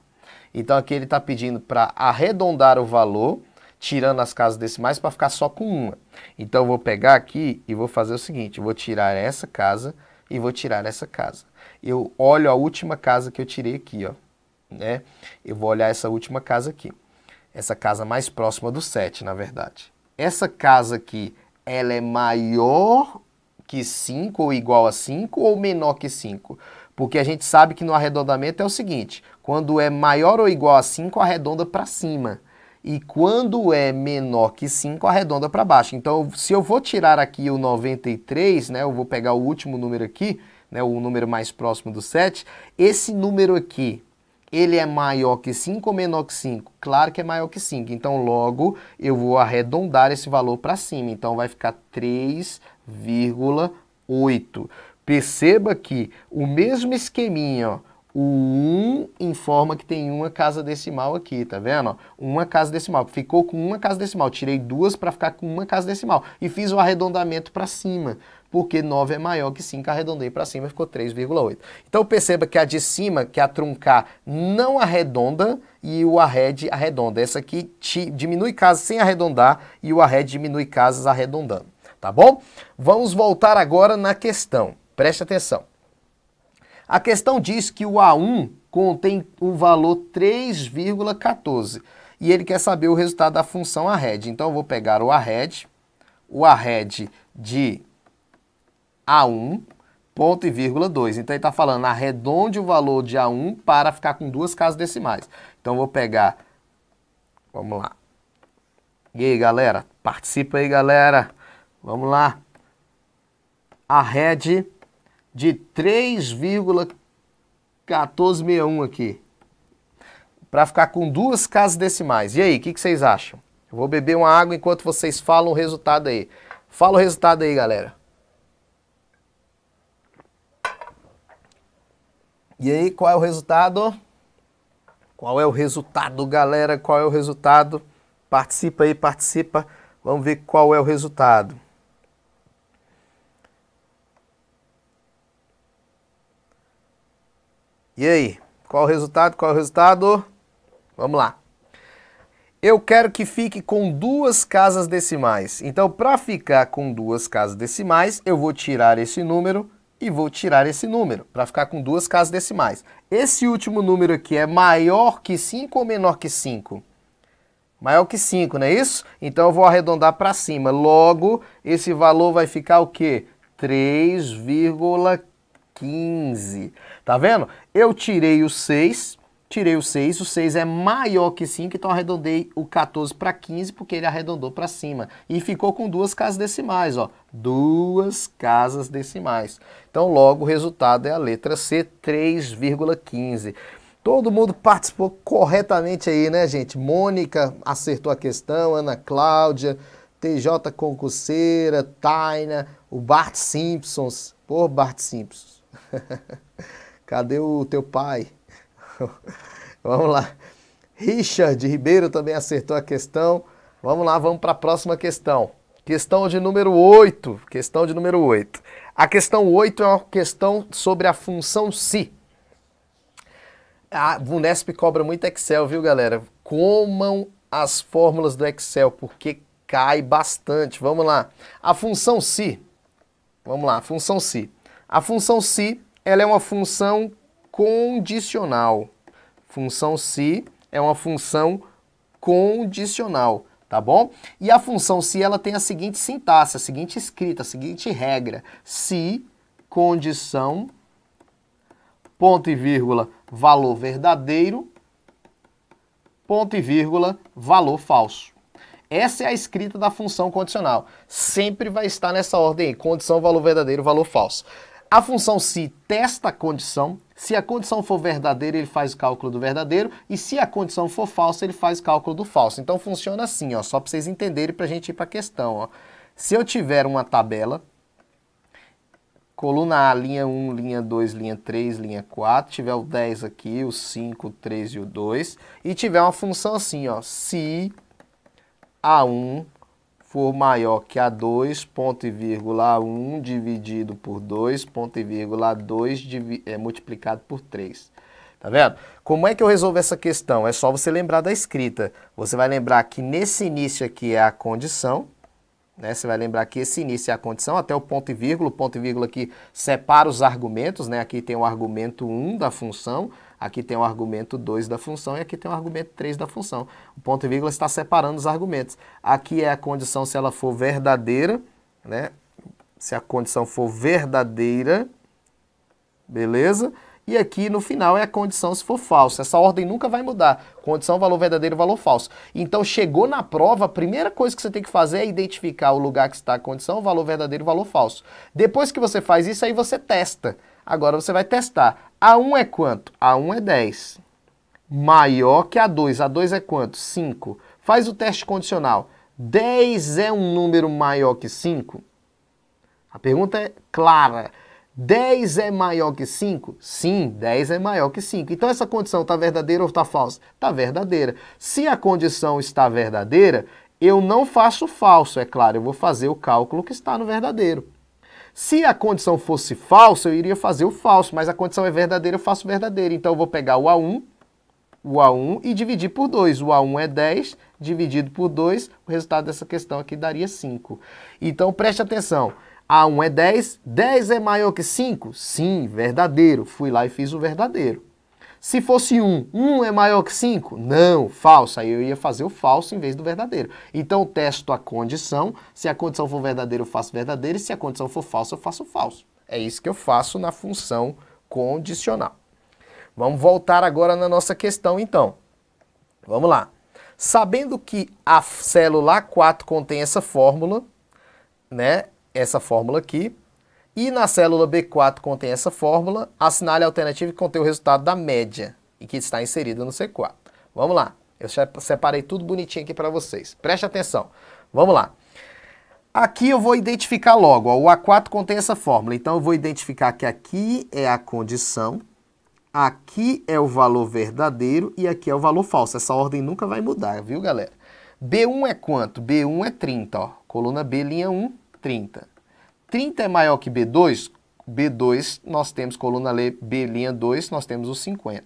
Então aqui ele está pedindo para arredondar o valor, tirando as casas decimais para ficar só com uma. Então eu vou pegar aqui e vou fazer o seguinte, eu vou tirar essa casa e vou tirar essa casa. Eu olho a última casa que eu tirei aqui, ó. Né? Eu vou olhar essa última casa aqui. Essa casa mais próxima do 7, na verdade. Essa casa aqui, ela é maior que 5 ou igual a 5 ou menor que 5? Porque a gente sabe que no arredondamento é o seguinte, quando é maior ou igual a 5, arredonda para cima. E quando é menor que 5, arredonda para baixo. Então, se eu vou tirar aqui o 93, né, eu vou pegar o último número aqui, né, o número mais próximo do 7, esse número aqui, ele é maior que 5 ou menor que 5? Claro que é maior que 5. Então, logo, eu vou arredondar esse valor para cima. Então, vai ficar 3,8. Perceba que o mesmo esqueminha, ó, O 1 informa que tem uma casa decimal aqui, tá vendo? Uma casa decimal. Ficou com uma casa decimal. Tirei duas para ficar com uma casa decimal. E fiz o arredondamento para cima, porque 9 é maior que 5, arredondei para cima, ficou 3,8. Então perceba que a de cima, que é a truncar, não arredonda e o arred arredonda. Essa aqui diminui casas sem arredondar e o arred diminui casas arredondando, tá bom? Vamos voltar agora na questão. Preste atenção. A questão diz que o A1 contém o valor 3,14 e ele quer saber o resultado da função arred. Então eu vou pegar o arred de A1, ponto e vírgula 2. Então ele está falando arredonde o valor de A1 para ficar com duas casas decimais. Então eu vou pegar, vamos lá. E aí, galera? Participa aí, galera. Vamos lá. Arred de 3,1461 aqui, para ficar com duas casas decimais. E aí, o que vocês acham? Eu vou beber uma água enquanto vocês falam o resultado aí. Fala o resultado aí, galera. E aí, qual é o resultado? Qual é o resultado, galera? Qual é o resultado? Participa aí, participa. Vamos ver qual é o resultado. E aí, qual o resultado? Qual é o resultado? Vamos lá. Eu quero que fique com duas casas decimais. Então, para ficar com duas casas decimais, eu vou tirar esse número e vou tirar esse número, para ficar com duas casas decimais. Esse último número aqui é maior que 5 ou menor que 5? Maior que 5, não é isso? Então, eu vou arredondar para cima. Logo, esse valor vai ficar o quê? 3,15. Tá vendo? Eu tirei o 6, o 6 é maior que 5, então arredondei o 14 para 15, porque ele arredondou para cima. E ficou com duas casas decimais, ó. Duas casas decimais. Então, logo, o resultado é a letra C, 3,15. Todo mundo participou corretamente aí, né, gente? Mônica acertou a questão, Ana Cláudia, TJ Concurseira, Taina, o Bart Simpsons. Pô, Bart Simpsons. Cadê o teu pai? Vamos lá. Richard Ribeiro também acertou a questão. Vamos lá, vamos para a próxima questão. Questão de número 8. Questão de número 8. A questão 8 é uma questão sobre a função si. A VUNESP cobra muito Excel, viu, galera? Comam as fórmulas do Excel, porque cai bastante. Vamos lá. A função si. Vamos lá, a função si. A função si, ela é uma função condicional. Função si é uma função condicional, tá bom? E a função si, ela tem a seguinte sintaxe, a seguinte escrita, a seguinte regra. Se, condição, ponto e vírgula, valor verdadeiro, ponto e vírgula, valor falso. Essa é a escrita da função condicional. Sempre vai estar nessa ordem aí, condição, valor verdadeiro, valor falso. A função se testa a condição. Se a condição for verdadeira, ele faz o cálculo do verdadeiro. E se a condição for falsa, ele faz o cálculo do falso. Então funciona assim, ó, só para vocês entenderem para a gente ir para a questão. Ó. Se eu tiver uma tabela, coluna A, linha 1, linha 2, linha 3, linha 4, tiver o 10 aqui, o 5, o 3 e o 2, e tiver uma função assim, ó, se A1 for maior que A2, ponto e vírgula A1 dividido por 2, ponto e vírgula A2 multiplicado por 3. Tá vendo? Como é que eu resolvo essa questão? É só você lembrar da escrita. Você vai lembrar que nesse início aqui é a condição, né? Você vai lembrar que esse início é a condição, até o ponto e vírgula aqui separa os argumentos, né? Aqui tem o argumento 1 da função, aqui tem o argumento 2 da função e aqui tem o argumento 3 da função. O ponto e vírgula está separando os argumentos. Aqui é a condição se ela for verdadeira, né? Se a condição for verdadeira, beleza? E aqui no final é a condição se for falsa. Essa ordem nunca vai mudar. Condição, valor verdadeiro, valor falso. Então chegou na prova, a primeira coisa que você tem que fazer é identificar o lugar que está a condição, valor verdadeiro, valor falso. Depois que você faz isso, aí você testa. Agora você vai testar. A1 é quanto? A1 é 10. Maior que A2. A2 é quanto? 5. Faz o teste condicional. 10 é um número maior que 5? A pergunta é clara. 10 é maior que 5? Sim, 10 é maior que 5. Então essa condição está verdadeira ou está falsa? Está verdadeira. Se a condição está verdadeira, eu não faço falso, é claro, eu vou fazer o cálculo que está no verdadeiro. Se a condição fosse falsa, eu iria fazer o falso, mas a condição é verdadeira, eu faço verdadeiro. Então eu vou pegar o A1 e dividir por 2. O A1 é 10, dividido por 2, o resultado dessa questão aqui daria 5. Então preste atenção. A1 é 10, 10 é maior que 5? Sim, verdadeiro. Fui lá e fiz o verdadeiro. Se fosse 1, 1 é maior que 5? Não, falso. Aí eu ia fazer o falso em vez do verdadeiro. Então eu testo a condição. Se a condição for verdadeira, eu faço verdadeiro. E se a condição for falsa, eu faço falso. É isso que eu faço na função condicional. Vamos voltar agora na nossa questão, então. Vamos lá. Sabendo que a célula A4 contém essa fórmula, né? Essa fórmula aqui, e na célula B4 contém essa fórmula, assinale a alternativa que contém o resultado da média e que está inserida no C4. Vamos lá, eu já separei tudo bonitinho aqui para vocês. Preste atenção, vamos lá. Aqui eu vou identificar logo, ó, o A4 contém essa fórmula, então eu vou identificar que aqui é a condição, aqui é o valor verdadeiro e aqui é o valor falso. Essa ordem nunca vai mudar, viu, galera? B1 é quanto? B1 é 30, ó. Coluna B, linha 1, 30. 30 é maior que B2? B2, nós temos coluna B, linha 2, nós temos o 50.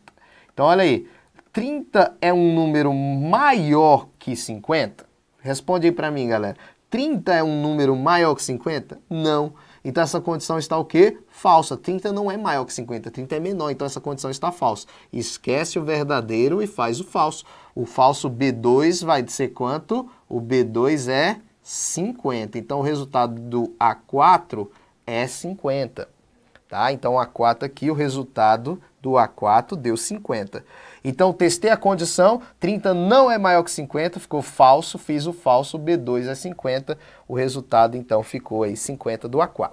Então, olha aí. 30 é um número maior que 50? Responde aí para mim, galera. 30 é um número maior que 50? Não. Então, essa condição está o quê? Falsa. 30 não é maior que 50, 30 é menor, então essa condição está falsa. Esquece o verdadeiro e faz o falso. O falso B2 vai ser quanto? O B2 é 50. Então, o resultado do A4 é 50. Tá? Então, o A4 aqui, o resultado do A4 deu 50. Então, testei a condição, 30 não é maior que 50, ficou falso, fiz o falso, B2 é 50. O resultado, então, ficou aí 50 do A4.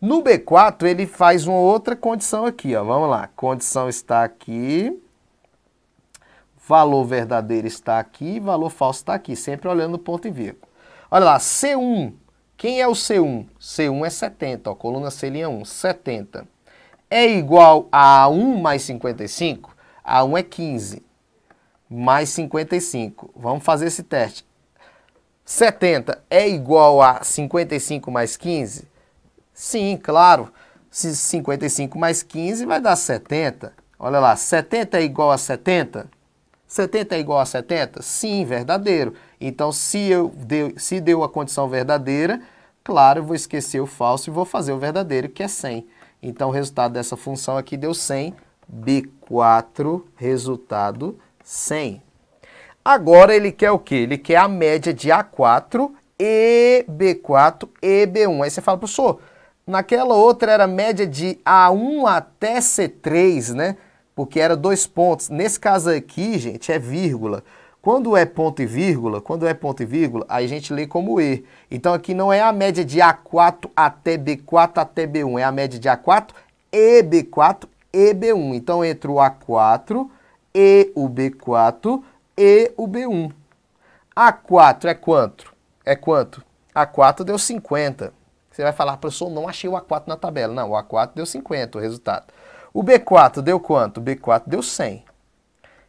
No B4, ele faz uma outra condição aqui, ó. Vamos lá. Condição está aqui. Valor verdadeiro está aqui, valor falso está aqui, sempre olhando no ponto e vírgula. Olha lá, C1, quem é o C1? C1 é 70, ó, coluna C, linha 1, 70. É igual a 1 mais 55? A1 é 15, mais 55. Vamos fazer esse teste. 70 é igual a 55 mais 15? Sim, claro. Se 55 mais 15 vai dar 70. Olha lá, 70 é igual a 70? 70 é igual a 70? Sim, verdadeiro. Então, se deu a condição verdadeira, claro, eu vou esquecer o falso e vou fazer o verdadeiro, que é 100. Então, o resultado dessa função aqui deu 100. B4, resultado 100. Agora, ele quer o quê? Ele quer a média de A4 e B4 e B1. Aí você fala, professor, naquela outra era a média de A1 até C3, né? Porque era 2 pontos. Nesse caso aqui, gente, é vírgula. Quando é ponto e vírgula, aí a gente lê como E. Então aqui não é a média de A4 até B4 até B1, é a média de A4 e B4 e B1. Então entre o A4 e o B4 e o B1. A4 é quanto? É quanto? A4 deu 50. Você vai falar, professor, não achei o A4 na tabela. Não, o A4 deu 50 o resultado. O B4 deu quanto? O B4 deu 100.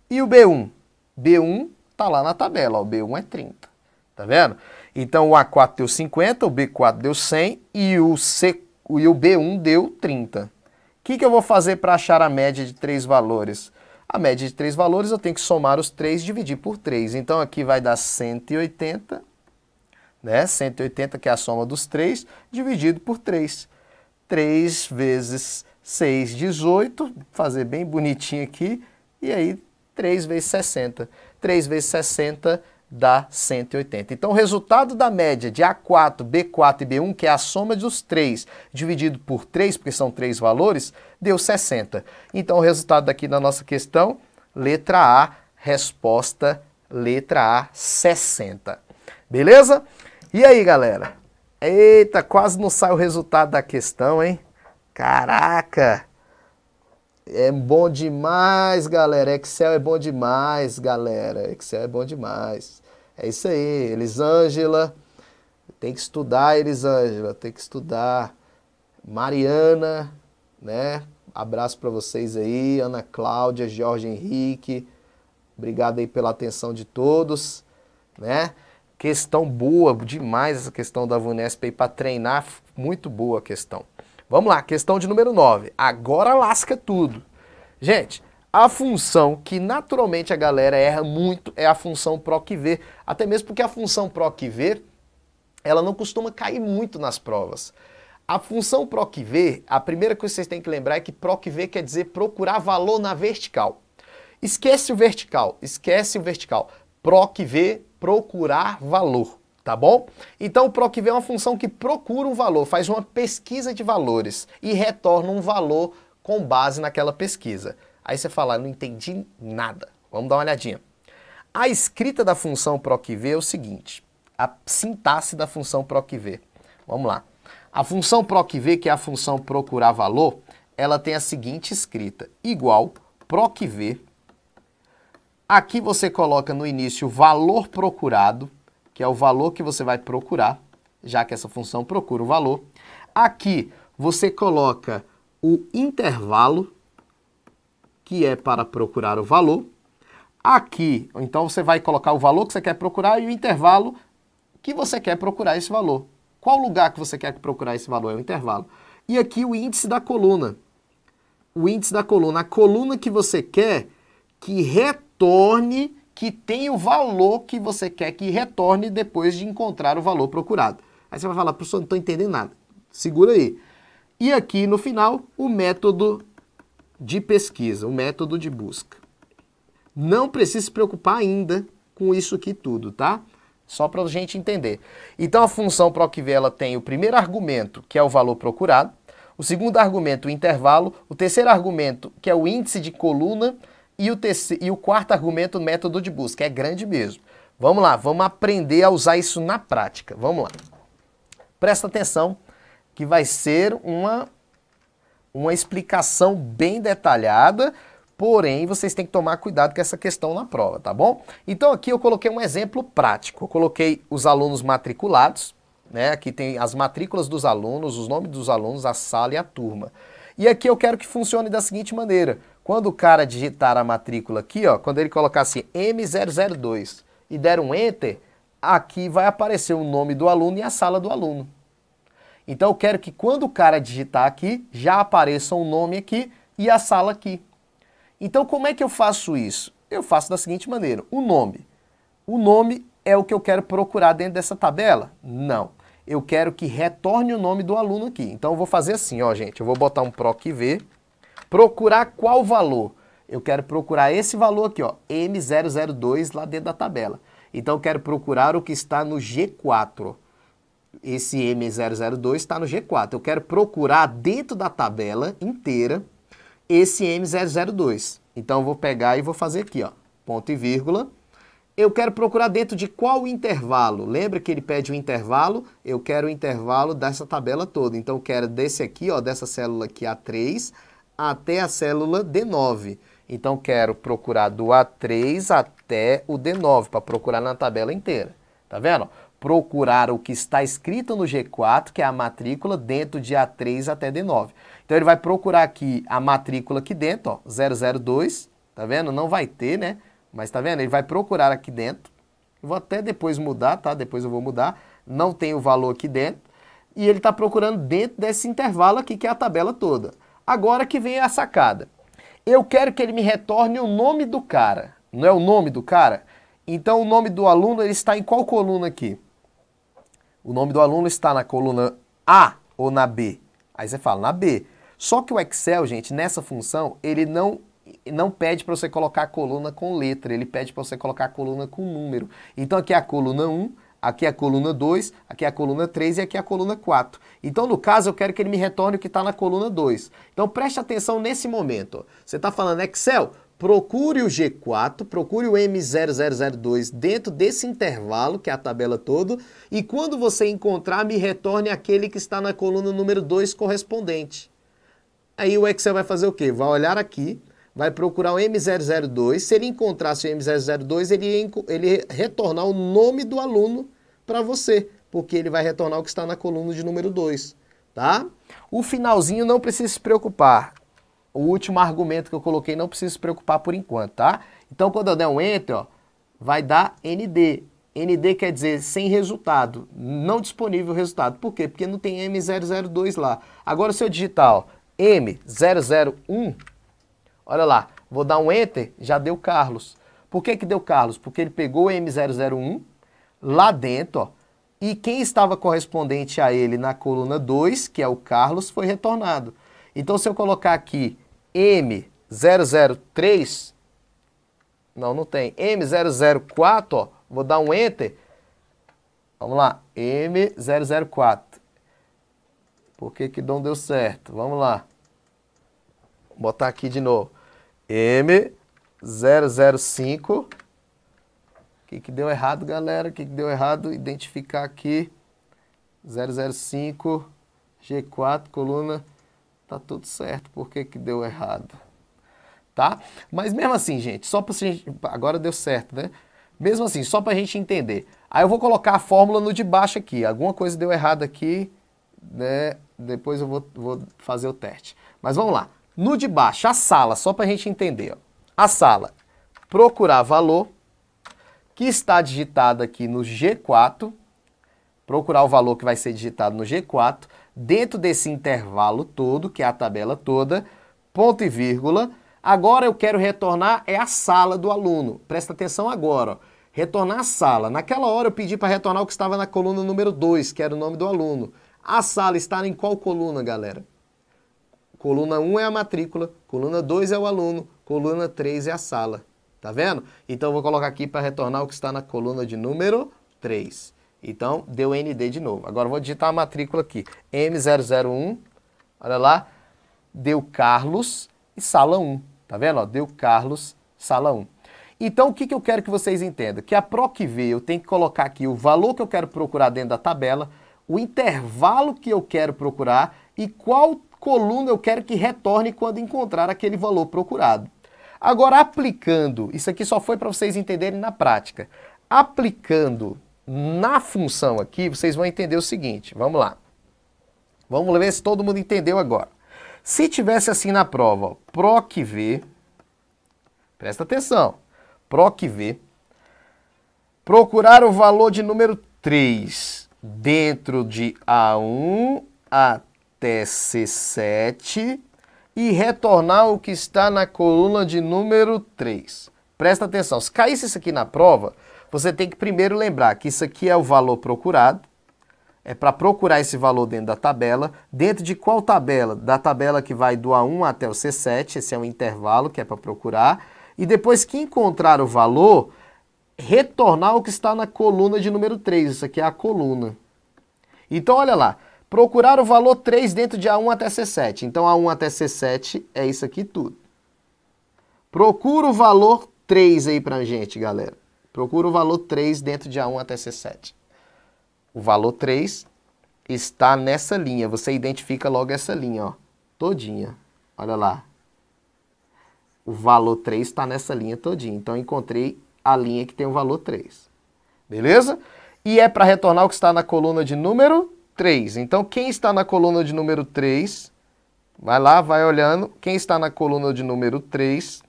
E o B1? B1 está lá na tabela, ó, o B1 é 30. Tá vendo? Então o A4 deu 50, o B4 deu 100 e o B1 deu 30. O que eu vou fazer para achar a média de 3 valores? A média de 3 valores eu tenho que somar os 3 e dividir por 3. Então aqui vai dar 180, né? 180 que é a soma dos 3, dividido por 3. 3 vezes 6, 18, fazer bem bonitinho aqui, e aí 3 vezes 60. 3 vezes 60 dá 180. Então o resultado da média de A4, B4 e B1, que é a soma dos 3 dividido por 3, porque são 3 valores, deu 60. Então o resultado daqui da nossa questão, letra A, resposta letra A, 60. Beleza? E aí, galera? Eita, quase não sai o resultado da questão, hein? Caraca! É bom demais, galera. Excel é bom demais, galera. Excel é bom demais. É isso aí, Elisângela. Tem que estudar, Elisângela. Tem que estudar. Mariana, né? Abraço para vocês aí, Ana Cláudia, Jorge Henrique, obrigado aí pela atenção de todos, né? Questão boa demais essa questão da VUNESP aí para treinar, muito boa a questão. Vamos lá, questão de número 9. Agora lasca tudo. Gente, a função que naturalmente a galera erra muito é a função PROC-V, até mesmo porque a função PROC-V, ela não costuma cair muito nas provas. A função PROC-V, a primeira coisa que vocês têm que lembrar é que PROC-V quer dizer procurar valor na vertical. Esquece o vertical, esquece o vertical. PROC-V, procurar valor, tá bom? Então o PROC-V é uma função que procura um valor, faz uma pesquisa de valores e retorna um valor com base naquela pesquisa. Aí você fala, não entendi nada. Vamos dar uma olhadinha. A escrita da função PROC-V é o seguinte, a sintaxe da função PROC-V. Vamos lá. A função PROC-V, que é a função procurar valor, ela tem a seguinte escrita, igual PROC-V. Aqui você coloca no início o valor procurado, que é o valor que você vai procurar, já que essa função procura o valor. Aqui você coloca o intervalo, que é para procurar o valor. Aqui, então você vai colocar o valor que você quer procurar e o intervalo que você quer procurar esse valor. Qual lugar que você quer procurar esse valor? É o intervalo. E aqui o índice da coluna. O índice da coluna. A coluna que você quer que retorne, que tenha o valor que você quer que retorne depois de encontrar o valor procurado. Aí você vai falar, professor, não estou entendendo nada. Segura aí. E aqui no final, o método de pesquisa, o método de busca. Não precisa se preocupar ainda com isso aqui tudo, tá? Só para a gente entender. Então a função PROC-V ela tem o primeiro argumento, que é o valor procurado, o segundo argumento, o intervalo, o terceiro argumento, que é o índice de coluna, e o quarto argumento, o método de busca. É grande mesmo. Vamos lá, vamos aprender a usar isso na prática. Vamos lá. Presta atenção que vai ser uma explicação bem detalhada, porém vocês têm que tomar cuidado com essa questão na prova, tá bom? Então aqui eu coloquei um exemplo prático. Eu coloquei os alunos matriculados, né? Aqui tem as matrículas dos alunos, os nomes dos alunos, a sala e a turma. E aqui eu quero que funcione da seguinte maneira. Quando o cara digitar a matrícula aqui, ó, quando ele colocar assim M002 e der um Enter, aqui vai aparecer o nome do aluno e a sala do aluno. Então eu quero que quando o cara digitar aqui, já apareça o nome aqui e a sala aqui. Então como é que eu faço isso? Eu faço da seguinte maneira, o nome. O nome é o que eu quero procurar dentro dessa tabela? Não. Eu quero que retorne o nome do aluno aqui. Então eu vou fazer assim, ó, gente. Eu vou botar um PROC-V. Procurar qual valor? Eu quero procurar esse valor aqui, ó, M002 lá dentro da tabela. Então eu quero procurar o que está no G4. Esse M002 está no G4. Eu quero procurar dentro da tabela inteira esse M002. Então eu vou pegar e vou fazer aqui, ó, ponto e vírgula. Eu quero procurar dentro de qual intervalo? Lembra que ele pede o intervalo? Eu quero o intervalo dessa tabela toda. Então eu quero desse aqui, ó, dessa célula aqui A3 até a célula D9. Então quero procurar do A3 até o D9 para procurar na tabela inteira. Tá vendo? Procurar o que está escrito no G4, que é a matrícula, dentro de A3 até D9. Então ele vai procurar aqui a matrícula aqui dentro, ó, 002, tá vendo? Não vai ter, né? Mas tá vendo? Ele vai procurar aqui dentro. Eu vou até depois mudar, tá? Depois eu vou mudar. Não tem o valor aqui dentro. E ele está procurando dentro desse intervalo aqui, que é a tabela toda. Agora que vem a sacada. Eu quero que ele me retorne o nome do cara. Não é o nome do cara? Então o nome do aluno ele está em qual coluna aqui? O nome do aluno está na coluna A ou na B? Aí você fala, na B. Só que o Excel, gente, nessa função, ele não pede para você colocar a coluna com letra, ele pede para você colocar a coluna com número. Então aqui é a coluna 1, aqui é a coluna 2, aqui é a coluna 3 e aqui é a coluna 4. Então, no caso, eu quero que ele me retorne o que está na coluna 2. Então, preste atenção nesse momento. Você está falando, Excel, procure o G4, procure o M0002 dentro desse intervalo, que é a tabela toda, e quando você encontrar, me retorne aquele que está na coluna número 2 correspondente. Aí o Excel vai fazer o quê? Vai olhar aqui, vai procurar o M002, se ele encontrasse o M002, ele ia retornar o nome do aluno para você, porque ele vai retornar o que está na coluna de número 2. tá? O finalzinho não precisa se preocupar. O último argumento que eu coloquei não precisa se preocupar por enquanto, tá? Então, quando eu der um Enter, ó, vai dar ND. ND quer dizer sem resultado, não disponível o resultado. Por quê? Porque não tem M002 lá. Agora, se eu digitar ó, M001, olha lá, vou dar um Enter, já deu Carlos. Por que que deu Carlos? Porque ele pegou o M001 lá dentro, ó, e quem estava correspondente a ele na coluna 2, que é o Carlos, foi retornado. Então, se eu colocar aqui M003, não tem. M004, ó, vou dar um Enter. Vamos lá, M004. Por que que não deu certo? Vamos lá. Vou botar aqui de novo. M005. O que deu errado, galera? O que deu errado? Identificar aqui. 005, G4, coluna. Tá tudo certo. Por que que deu errado? Tá? Mas mesmo assim, gente, só pra gente... Agora deu certo, né? Mesmo assim, só pra gente entender. Aí eu vou colocar a fórmula no de baixo aqui. Alguma coisa deu errado aqui, né? Depois eu vou fazer o teste. Mas vamos lá. No de baixo, a sala, só pra gente entender. Ó. A sala, procurar valor, que está digitado aqui no G4, procurar o valor que vai ser digitado no G4, dentro desse intervalo todo, que é a tabela toda, ponto e vírgula. Agora eu quero retornar a sala do aluno. Presta atenção agora, ó. Retornar a sala. Naquela hora eu pedi para retornar o que estava na coluna número 2, que era o nome do aluno. A sala está em qual coluna, galera? Coluna 1 é a matrícula, coluna 2 é o aluno, coluna 3 é a sala. Tá vendo? Então eu vou colocar aqui para retornar o que está na coluna de número 3. Então, deu ND de novo. Agora eu vou digitar a matrícula aqui. M001, olha lá, deu Carlos e sala 1. Tá vendo? Ó, deu Carlos, sala 1. Então, o que eu quero que vocês entendam? Que a PROC-V, eu tenho que colocar aqui o valor que eu quero procurar dentro da tabela, o intervalo que eu quero procurar e qual coluna eu quero que retorne quando encontrar aquele valor procurado. Agora, aplicando, isso aqui só foi para vocês entenderem na prática. Aplicando na função aqui, vocês vão entender o seguinte, vamos lá. Vamos ver se todo mundo entendeu agora. Se tivesse assim na prova, ó, PROC-V, presta atenção, PROC-V, procurar o valor de número 3 dentro de A1 até C7 e retornar o que está na coluna de número 3. Presta atenção, se caísse isso aqui na prova, você tem que primeiro lembrar que isso aqui é o valor procurado, é para procurar esse valor dentro da tabela. Dentro de qual tabela? Da tabela que vai do A1 até o C7, esse é um intervalo que é para procurar. E depois que encontrar o valor, retornar o que está na coluna de número 3, isso aqui é a coluna. Então olha lá, procurar o valor 3 dentro de A1 até C7. Então A1 até C7 é isso aqui tudo. Procura o valor 3 aí pra gente, galera. Procura o valor 3 dentro de A1 até C7. O valor 3 está nessa linha. Você identifica logo essa linha, ó, todinha. Olha lá. O valor 3 está nessa linha todinha. Então, eu encontrei a linha que tem o valor 3. Beleza? E é para retornar o que está na coluna de número 3. Então, quem está na coluna de número 3, vai lá, vai olhando. Quem está na coluna de número 3,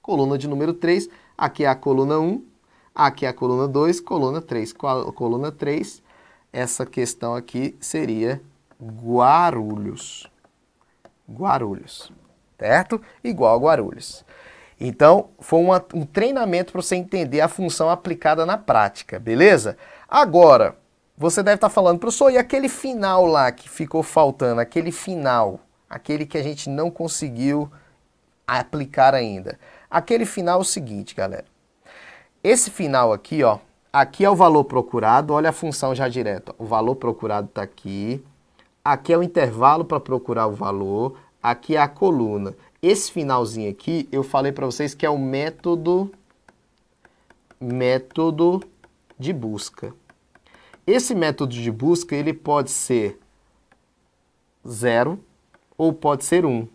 coluna de número 3, aqui é a coluna 1, aqui é a coluna 2, coluna 3. Coluna 3, essa questão aqui seria Guarulhos. Guarulhos, certo? Igual a Guarulhos. Então, foi um treinamento para você entender a função aplicada na prática, beleza? Agora, você deve estar falando, professor, e aquele final lá que ficou faltando, aquele final, aquele que a gente não conseguiu aplicar ainda. Aquele final é o seguinte, galera. Esse final aqui, ó, aqui é o valor procurado, olha a função já direto. O valor procurado está aqui, aqui é o intervalo para procurar o valor, aqui é a coluna. Esse finalzinho aqui, eu falei para vocês que é o método de busca. Esse método de busca, ele pode ser 0 ou pode ser 1.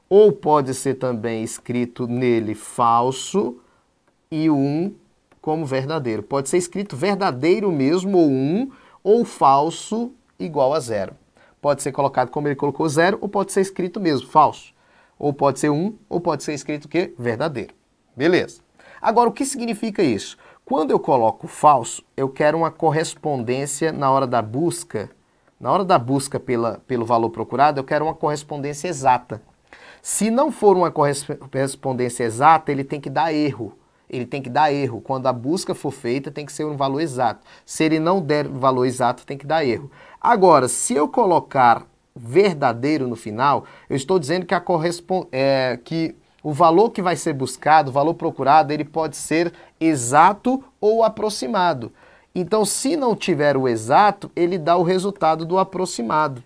Ou pode ser também escrito nele falso e 1 como verdadeiro. Pode ser escrito verdadeiro mesmo, ou 1, ou falso igual a 0. pode ser colocado como ele colocou 0, ou pode ser escrito mesmo, falso. Ou pode ser 1, ou pode ser escrito o quê? Verdadeiro. Beleza. Agora, o que significa isso? Quando eu coloco falso, eu quero uma correspondência na hora da busca. Na hora da busca pelo valor procurado, eu quero uma correspondência exata. Se não for uma correspondência exata, ele tem que dar erro. Ele tem que dar erro. Quando a busca for feita, tem que ser um valor exato. Se ele não der valor exato, tem que dar erro. Agora, se eu colocar verdadeiro no final, eu estou dizendo que, que o valor que vai ser buscado, o valor procurado, ele pode ser exato ou aproximado. Então, se não tiver o exato, ele dá o resultado do aproximado.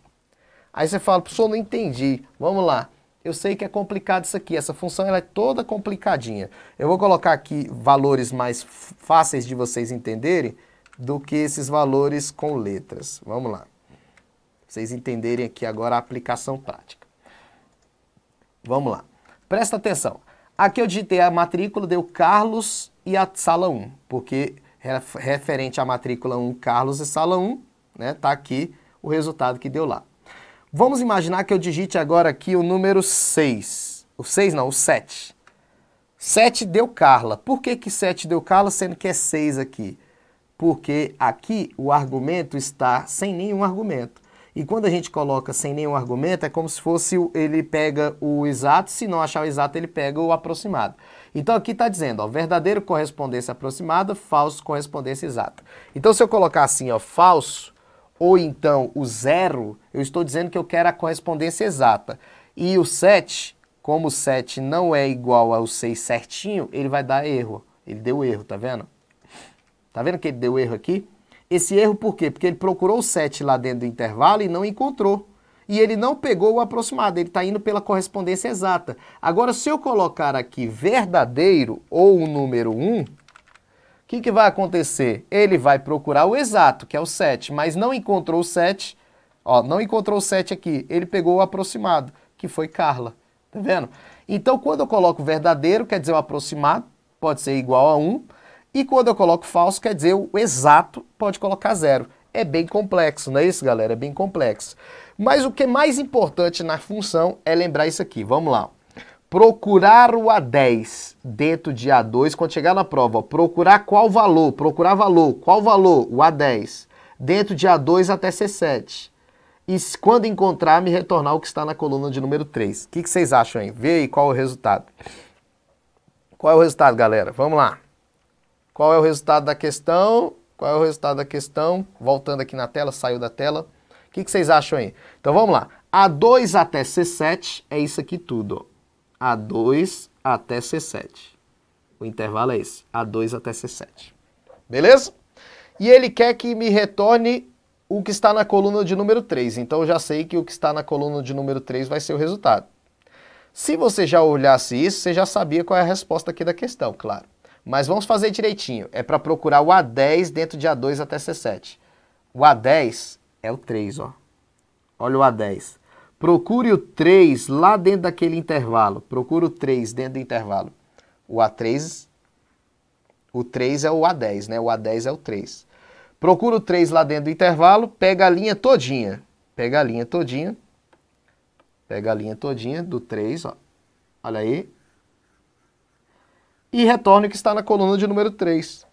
Aí você fala, professor, não entendi. Vamos lá. Eu sei que é complicado isso aqui, essa função ela é toda complicadinha. Eu vou colocar aqui valores mais fáceis de vocês entenderem do que esses valores com letras. Vamos lá. Pra vocês entenderem aqui agora a aplicação prática. Vamos lá. Presta atenção. Aqui eu digitei a matrícula, deu Carlos e a sala 1, porque referente à matrícula 1, Carlos e sala 1, né, tá aqui o resultado que deu lá. Vamos imaginar que eu digite agora aqui o número 6. O 6 não, o 7. 7 deu Carla. Por que que 7 deu Carla, sendo que é 6 aqui? Porque aqui o argumento está sem nenhum argumento. E quando a gente coloca sem nenhum argumento, é como se fosse ele pega o exato, se não achar o exato, ele pega o aproximado. Então aqui está dizendo, ó, verdadeiro correspondência aproximada, falso correspondência exata. Então se eu colocar assim, ó, falso, ou então o 0, eu estou dizendo que eu quero a correspondência exata. E o 7, como o 7 não é igual ao 6 certinho, ele vai dar erro. Ele deu erro, tá vendo? Tá vendo que ele deu erro aqui? Esse erro por quê? Porque ele procurou o 7 lá dentro do intervalo e não encontrou. E ele não pegou o aproximado, ele está indo pela correspondência exata. Agora, se eu colocar aqui verdadeiro ou o número 1, o que vai acontecer? Ele vai procurar o exato, que é o 7, mas não encontrou o 7. Ó, não encontrou o 7 aqui. Ele pegou o aproximado, que foi Carla. Tá vendo? Então, quando eu coloco verdadeiro, quer dizer o aproximado, pode ser igual a 1. E quando eu coloco falso, quer dizer o exato, pode colocar 0. É bem complexo, não é isso, galera? É bem complexo. Mas o que é mais importante na função é lembrar isso aqui. Vamos lá. Procurar o A10 dentro de A2, quando chegar na prova, ó, procurar qual valor, qual valor, o A10, dentro de A2 até C7. E quando encontrar, me retornar o que está na coluna de número 3. O que vocês acham aí? Vê aí qual é o resultado. Qual é o resultado, galera? Vamos lá. Qual é o resultado da questão? Qual é o resultado da questão? Voltando aqui na tela, saiu da tela. O que vocês acham aí? Então vamos lá. A2 até C7 é isso aqui tudo, ó. A2 até C7. O intervalo é esse, A2 até C7. Beleza? E ele quer que me retorne o que está na coluna de número 3. Então eu já sei que o que está na coluna de número 3 vai ser o resultado. Se você já olhasse isso, você já sabia qual é a resposta aqui da questão, claro. Mas vamos fazer direitinho. É para procurar o A10 dentro de A2 até C7. O A10 é o 3, ó. Olha o A10. Procure o 3 lá dentro daquele intervalo. Procure o 3 dentro do intervalo. O A3, o 3 é o A10, né? O A10 é o 3. Procura o 3 lá dentro do intervalo, pega a linha todinha. Pega a linha todinha. Pega a linha todinha do 3, ó. Olha aí. E retorna o que está na coluna de número 3.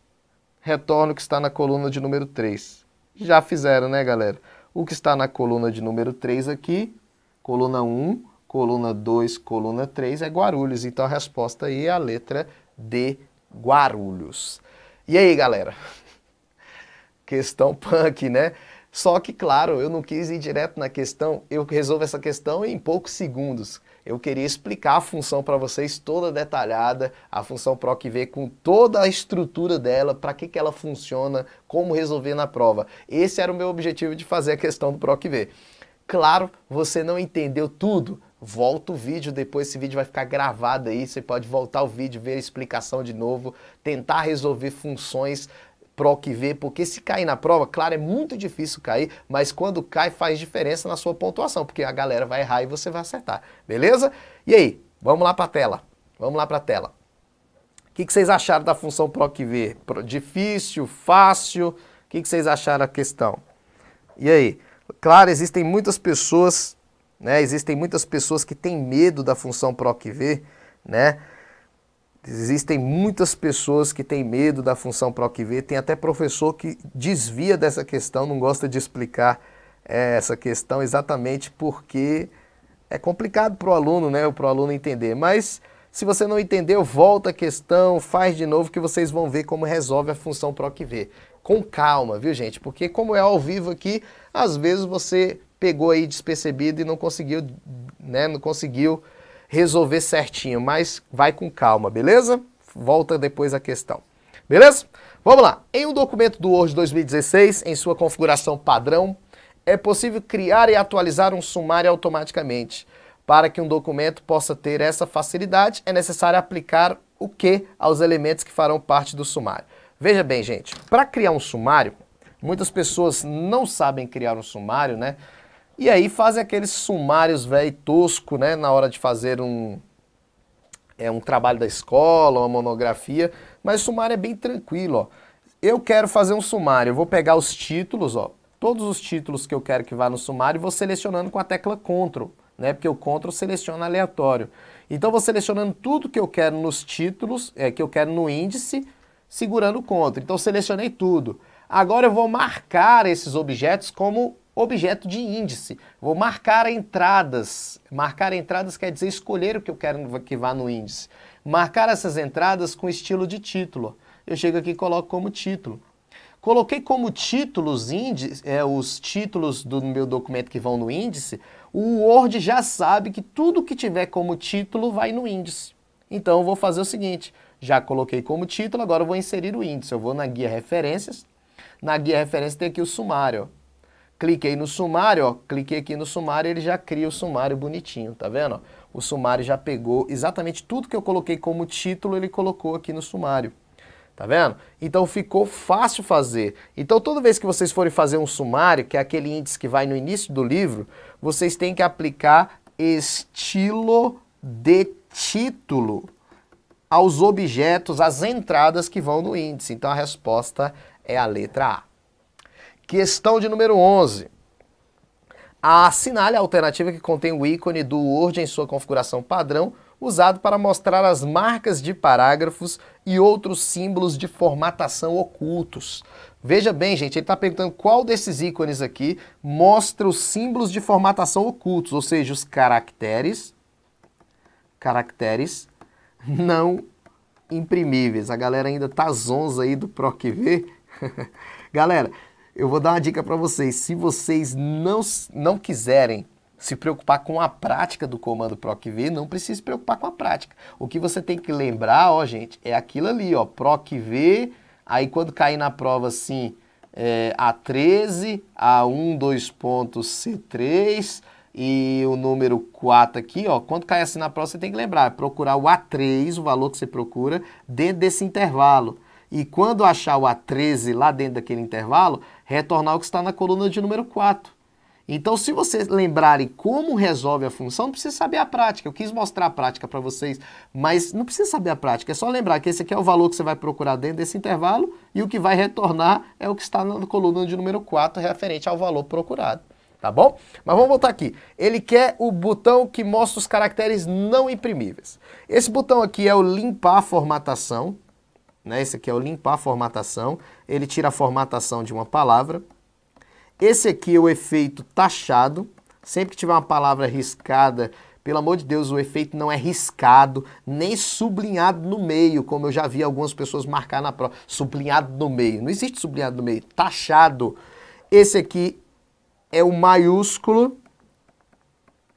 Retorna o que está na coluna de número 3. Já fizeram, né, galera? O que está na coluna de número 3 aqui, coluna 1, coluna 2, coluna 3 é Guarulhos. Então a resposta aí é a letra D, Guarulhos. E aí, galera? Questão punk, né? Só que, claro, eu não quis ir direto na questão, eu resolvo essa questão em poucos segundos. Eu queria explicar a função para vocês toda detalhada, a função PROC-V com toda a estrutura dela, para que ela funciona, como resolver na prova. Esse era o meu objetivo de fazer a questão do PROC-V. Claro, você não entendeu tudo, volta o vídeo, depois esse vídeo vai ficar gravado aí, você pode voltar o vídeo, ver a explicação de novo, tentar resolver funções PROC-V, porque se cair na prova, claro, é muito difícil cair, mas quando cai faz diferença na sua pontuação, porque a galera vai errar e você vai acertar, beleza? E aí, vamos lá para a tela, vamos lá para a tela. O que vocês acharam da função PROC-V? Difícil, fácil? O que vocês acharam da questão? E aí, Claro, existem muitas pessoas, né? Existem muitas pessoas que têm medo da função PROC-V, né? Existem muitas pessoas que têm medo da função PROC-V, tem até professor que desvia dessa questão, não gosta de explicar essa questão exatamente porque é complicado para o aluno, né? Para o aluno entender. Mas se você não entendeu, volta a questão, faz de novo que vocês vão ver como resolve a função PROC-V. Com calma, viu, gente? Porque como é ao vivo aqui, às vezes você pegou aí despercebido e não conseguiu, né? Não conseguiu resolver certinho, mas vai com calma, beleza? Volta depois a questão. Beleza? Vamos lá. Em um documento do Word 2016, em sua configuração padrão, é possível criar e atualizar um sumário automaticamente. Para que um documento possa ter essa facilidade, é necessário aplicar o que aos elementos que farão parte do sumário. Veja bem, gente, para criar um sumário, muitas pessoas não sabem criar um sumário, né? E aí fazem aqueles sumários velho tosco, né? Na hora de fazer um trabalho da escola, uma monografia, mas o sumário é bem tranquilo, ó. Eu quero fazer um sumário, eu vou pegar os títulos, ó. Todos os títulos que eu quero que vá no sumário, e vou selecionando com a tecla Ctrl, né? Porque o Ctrl seleciona aleatório. Então vou selecionando tudo que eu quero nos títulos, que eu quero no índice, segurando o Ctrl. Então selecionei tudo. Agora eu vou marcar esses objetos como objeto de índice. Vou marcar entradas. Marcar entradas quer dizer escolher o que eu quero que vá no índice. Marcar essas entradas com estilo de título. Eu chego aqui e coloco como título. Coloquei como títulos os títulos do meu documento que vão no índice. O Word já sabe que tudo que tiver como título vai no índice. Então eu vou fazer o seguinte, já coloquei como título, agora eu vou inserir o índice. Eu vou na guia referências. Na guia referências tem aqui o sumário, ó. Cliquei no sumário, ó, cliquei aqui no sumário, ele já cria o sumário bonitinho, tá vendo? O sumário já pegou exatamente tudo que eu coloquei como título, ele colocou aqui no sumário, tá vendo? Então ficou fácil fazer. Então toda vez que vocês forem fazer um sumário, que é aquele índice que vai no início do livro, vocês têm que aplicar estilo de título aos objetos, às entradas que vão no índice. Então a resposta é a letra A. Questão de número 11. Assinale a alternativa que contém o ícone do Word em sua configuração padrão, usado para mostrar as marcas de parágrafos e outros símbolos de formatação ocultos. Veja bem, gente, ele está perguntando qual desses ícones aqui mostra os símbolos de formatação ocultos, ou seja, os caracteres não imprimíveis. A galera ainda tá zonza aí do PROC-V. Galera, eu vou dar uma dica para vocês. Se vocês não quiserem se preocupar com a prática do comando PROC-V, não precisa se preocupar com a prática. O que você tem que lembrar, ó, gente, é aquilo ali, ó, PROC-V, aí quando cair na prova assim, A13, A1, 2 pontos, C3 e o número 4 aqui, ó, quando cair assim na prova você tem que lembrar, procurar o A3, o valor que você procura, dentro desse intervalo. E quando achar o A13 lá dentro daquele intervalo, retornar o que está na coluna de número 4. Então, se vocês lembrarem como resolve a função, não precisa saber a prática. Eu quis mostrar a prática para vocês, mas não precisa saber a prática. É só lembrar que esse aqui é o valor que você vai procurar dentro desse intervalo e o que vai retornar é o que está na coluna de número 4, referente ao valor procurado. Tá bom? Mas vamos voltar aqui. Ele quer o botão que mostra os caracteres não imprimíveis. Esse botão aqui é o limpar a formatação. Né? Esse aqui é o limpar a formatação, ele tira a formatação de uma palavra. Esse aqui é o efeito taxado, sempre que tiver uma palavra riscada, pelo amor de Deus, o efeito não é riscado, nem sublinhado no meio, como eu já vi algumas pessoas marcar na prova, sublinhado no meio, não existe sublinhado no meio, taxado. Esse aqui é o maiúsculo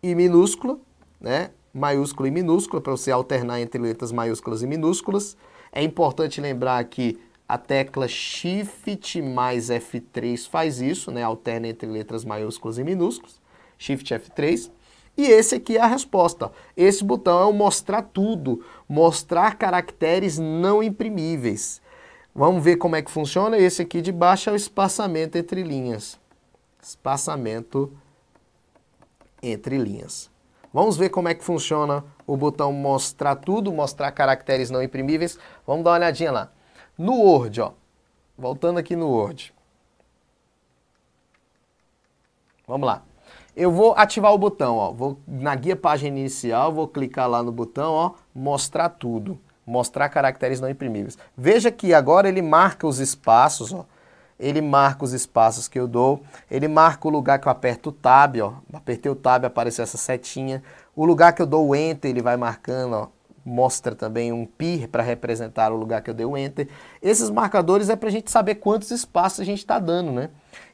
e minúsculo, né? Maiúsculo e minúsculo, para você alternar entre letras maiúsculas e minúsculas. É importante lembrar que a tecla Shift mais F3 faz isso, né? Alterna entre letras maiúsculas e minúsculas. Shift F3. E esse aqui é a resposta. Esse botão é o mostrar tudo, mostrar caracteres não imprimíveis. Vamos ver como é que funciona. Esse aqui de baixo é o espaçamento entre linhas. Espaçamento entre linhas. Vamos ver como é que funciona o botão mostrar tudo, mostrar caracteres não imprimíveis. Vamos dar uma olhadinha lá. No Word, ó. Voltando aqui no Word. Vamos lá. Eu vou ativar o botão, ó. Vou na guia página inicial, vou clicar lá no botão, ó, mostrar tudo. Mostrar caracteres não imprimíveis. Veja que agora ele marca os espaços, ó. Ele marca os espaços que eu dou. Ele marca o lugar que eu aperto o Tab, ó. Apertei o Tab, apareceu essa setinha. O lugar que eu dou o Enter, ele vai marcando, ó. Mostra também um pi para representar o lugar que eu dei o Enter. Esses marcadores é para a gente saber quantos espaços a gente está dando, né?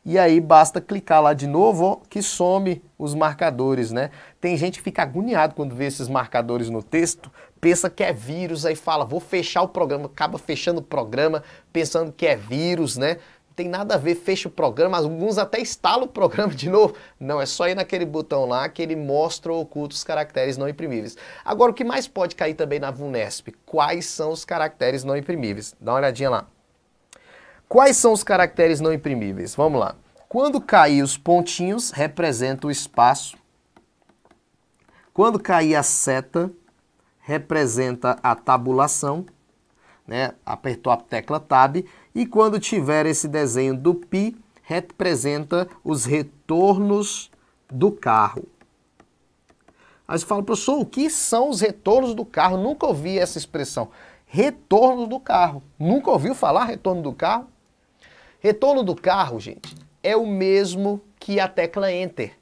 E aí basta clicar lá de novo, ó, que some os marcadores, né? Tem gente que fica agoniado quando vê esses marcadores no texto, pensa que é vírus, aí fala, vou fechar o programa, acaba fechando o programa, pensando que é vírus, né? Não tem nada a ver, fecha o programa, alguns até instalam o programa de novo. Não, é só ir naquele botão lá que ele mostra ou oculta os caracteres não imprimíveis. Agora, o que mais pode cair também na VUNESP? Quais são os caracteres não imprimíveis? Dá uma olhadinha lá. Quais são os caracteres não imprimíveis? Vamos lá. Quando cair os pontinhos, representa o espaço. Quando cair a seta, representa a tabulação, né? Apertou a tecla Tab. E quando tiver esse desenho do pi, representa os retornos do carro. Aí você fala, professor, o que são os retornos do carro? Nunca ouvi essa expressão. Retorno do carro. Nunca ouviu falar retorno do carro? Retorno do carro, gente, é o mesmo que a tecla Enter.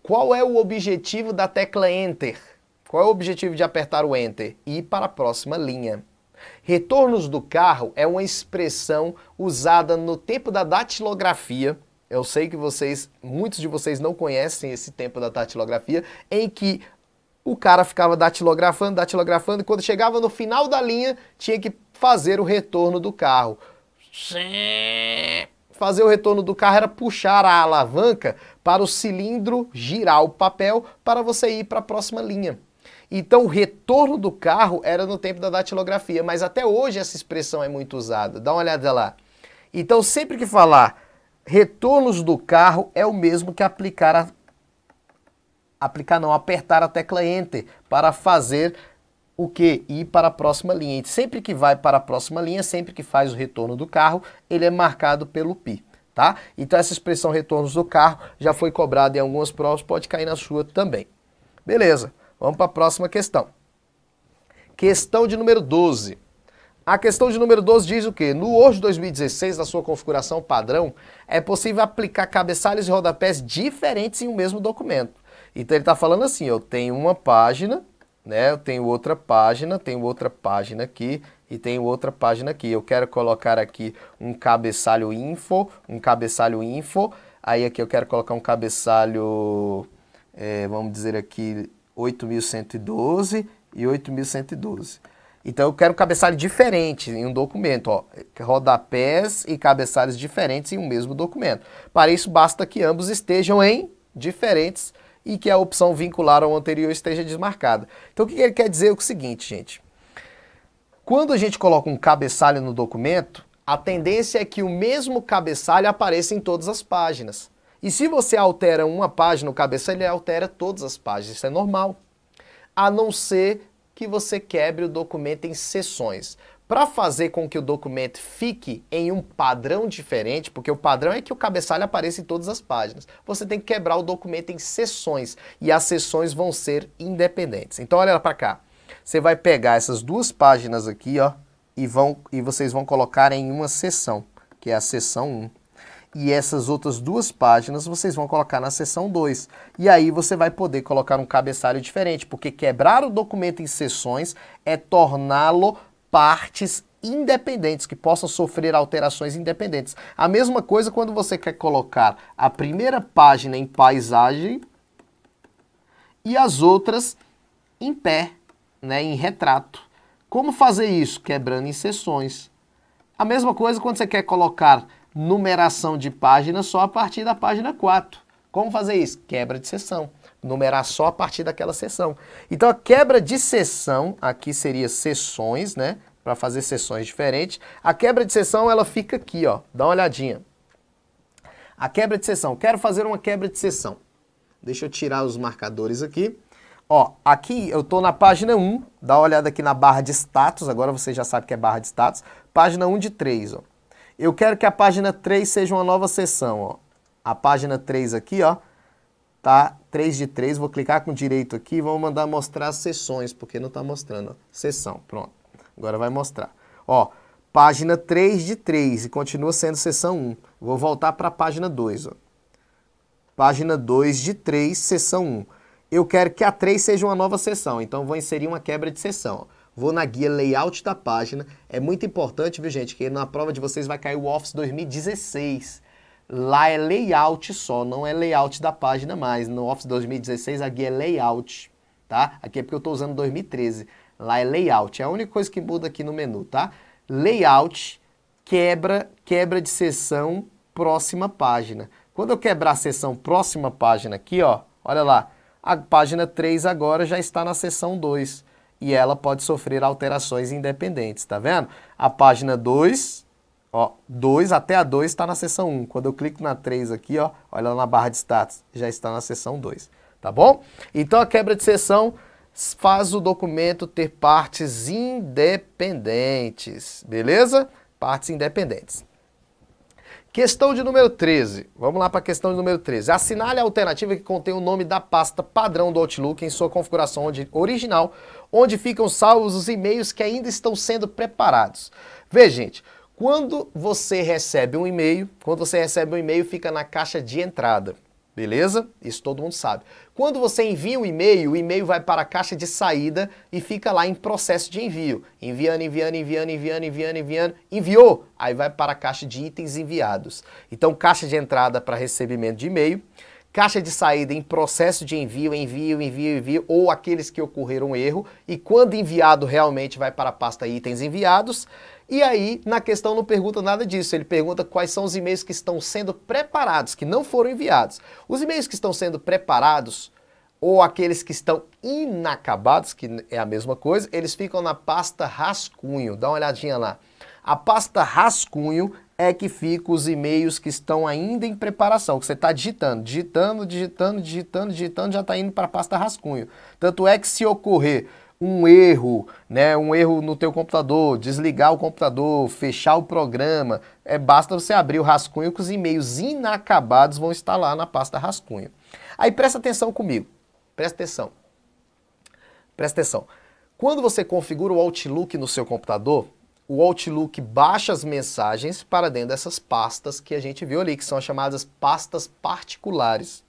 Qual é o objetivo da tecla Enter? Qual é o objetivo de apertar o Enter? Ir para a próxima linha. Retornos do carro é uma expressão usada no tempo da datilografia. Eu sei que muitos de vocês não conhecem esse tempo da datilografia, em que o cara ficava datilografando, e quando chegava no final da linha, tinha que fazer o retorno do carro. Fazer o retorno do carro era puxar a alavanca para o cilindro girar o papel para você ir para a próxima linha. Então o retorno do carro era no tempo da datilografia, mas até hoje essa expressão é muito usada. Dá uma olhada lá. Então sempre que falar retornos do carro é o mesmo que apertar a tecla Enter para fazer o que? Ir para a próxima linha. E sempre que vai para a próxima linha, sempre que faz o retorno do carro, ele é marcado pelo pi, tá? Então essa expressão retornos do carro já foi cobrada em algumas provas, pode cair na sua também. Beleza, vamos para a próxima questão. Questão de número 12. A questão de número 12 diz o quê? No Word 2016, na sua configuração padrão, é possível aplicar cabeçalhos e rodapés diferentes em um mesmo documento. Então ele está falando assim, eu tenho uma página, né? Eu tenho outra página aqui e tenho outra página aqui. Eu quero colocar aqui um cabeçalho info, aí aqui eu quero colocar um cabeçalho, vamos dizer aqui, 8112 e 8112. Então eu quero um cabeçalho diferente em um documento, ó, rodapés e cabeçalhos diferentes em um mesmo documento. Para isso basta que ambos estejam em diferentes e que a opção vincular ao anterior esteja desmarcada. Então o que ele quer dizer é o seguinte, gente. Quando a gente coloca um cabeçalho no documento, a tendência é que o mesmo cabeçalho apareça em todas as páginas. E se você altera uma página, o cabeçalho ele altera todas as páginas, isso é normal. A não ser que você quebre o documento em seções. Para fazer com que o documento fique em um padrão diferente, porque o padrão é que o cabeçalho apareça em todas as páginas, você tem que quebrar o documento em seções, e as seções vão ser independentes. Então olha para cá, você vai pegar essas duas páginas aqui, ó, e vocês vão colocar em uma seção, que é a seção 1. E essas outras duas páginas vocês vão colocar na seção 2. E aí você vai poder colocar um cabeçalho diferente, porque quebrar o documento em seções é torná-lo partes independentes, que possam sofrer alterações independentes. A mesma coisa quando você quer colocar a primeira página em paisagem e as outras em pé, né, em retrato. Como fazer isso? Quebrando em seções. A mesma coisa quando você quer colocar numeração de páginas só a partir da página 4. Como fazer isso? Quebra de seção. Numerar só a partir daquela seção. Então a quebra de seção, aqui seria seções, né? Para fazer seções diferentes. A quebra de seção, ela fica aqui, ó. Dá uma olhadinha. A quebra de seção. Quero fazer uma quebra de seção. Deixa eu tirar os marcadores aqui. Ó, aqui eu estou na página 1. Dá uma olhada aqui na barra de status. Agora você já sabe que é barra de status. Página 1 de 3, ó. Eu quero que a página 3 seja uma nova seção, ó. A página 3 aqui, ó, tá 3 de 3, vou clicar com direito aqui e vamos mandar mostrar as seções, porque não está mostrando, ó. Seção, pronto. Agora vai mostrar. Ó, página 3 de 3 e continua sendo seção 1. Vou voltar para a página 2, ó. Página 2 de 3, seção 1. Eu quero que a 3 seja uma nova seção, então vou inserir uma quebra de seção, ó. Vou na guia layout da página. É muito importante, viu, gente, que na prova de vocês vai cair o Office 2016. Lá é layout só, não é layout da página mais. No Office 2016 a guia é layout, tá? Aqui é porque eu estou usando 2013. Lá é layout, é a única coisa que muda aqui no menu, tá? Layout, quebra de seção, próxima página. Quando eu quebrar a seção próxima página aqui, ó, olha lá, a página 3 agora já está na seção 2 e ela pode sofrer alterações independentes, tá vendo? A página 2, ó, 2 até a 2 está na seção 1. Quando eu clico na 3 aqui, ó, olha lá na barra de status, já está na seção 2, tá bom? Então a quebra de seção faz o documento ter partes independentes, beleza? Partes independentes. Questão de número 13. Vamos lá para a questão de número 13. Assinale a alternativa que contém o nome da pasta padrão do Outlook em sua configuração original, onde ficam salvos os e-mails que ainda estão sendo preparados. Veja, gente, quando você recebe um e-mail, fica na caixa de entrada. Beleza? Isso todo mundo sabe. Quando você envia um e-mail, o e-mail vai para a caixa de saída e fica lá em processo de envio. Enviando. Enviou, aí vai para a caixa de itens enviados. Então, caixa de entrada para recebimento de e-mail, caixa de saída em processo de envio, ou aqueles que ocorreram erro, e quando enviado realmente vai para a pasta itens enviados. E aí, na questão não pergunta nada disso, ele pergunta quais são os e-mails que estão sendo preparados, que não foram enviados. Os e-mails que estão sendo preparados, ou aqueles que estão inacabados, que é a mesma coisa, eles ficam na pasta rascunho. Dá uma olhadinha lá. A pasta rascunho é que fica os e-mails que estão ainda em preparação, que você está digitando, já está indo para a pasta rascunho. Tanto é que se ocorrer um erro, né, um erro no teu computador, desligar o computador, fechar o programa, basta você abrir o rascunho que os e-mails inacabados vão estar lá na pasta rascunho. Aí presta atenção comigo, presta atenção. Quando você configura o Outlook no seu computador, o Outlook baixa as mensagens para dentro dessas pastas que a gente viu ali, que são as chamadas pastas particulares.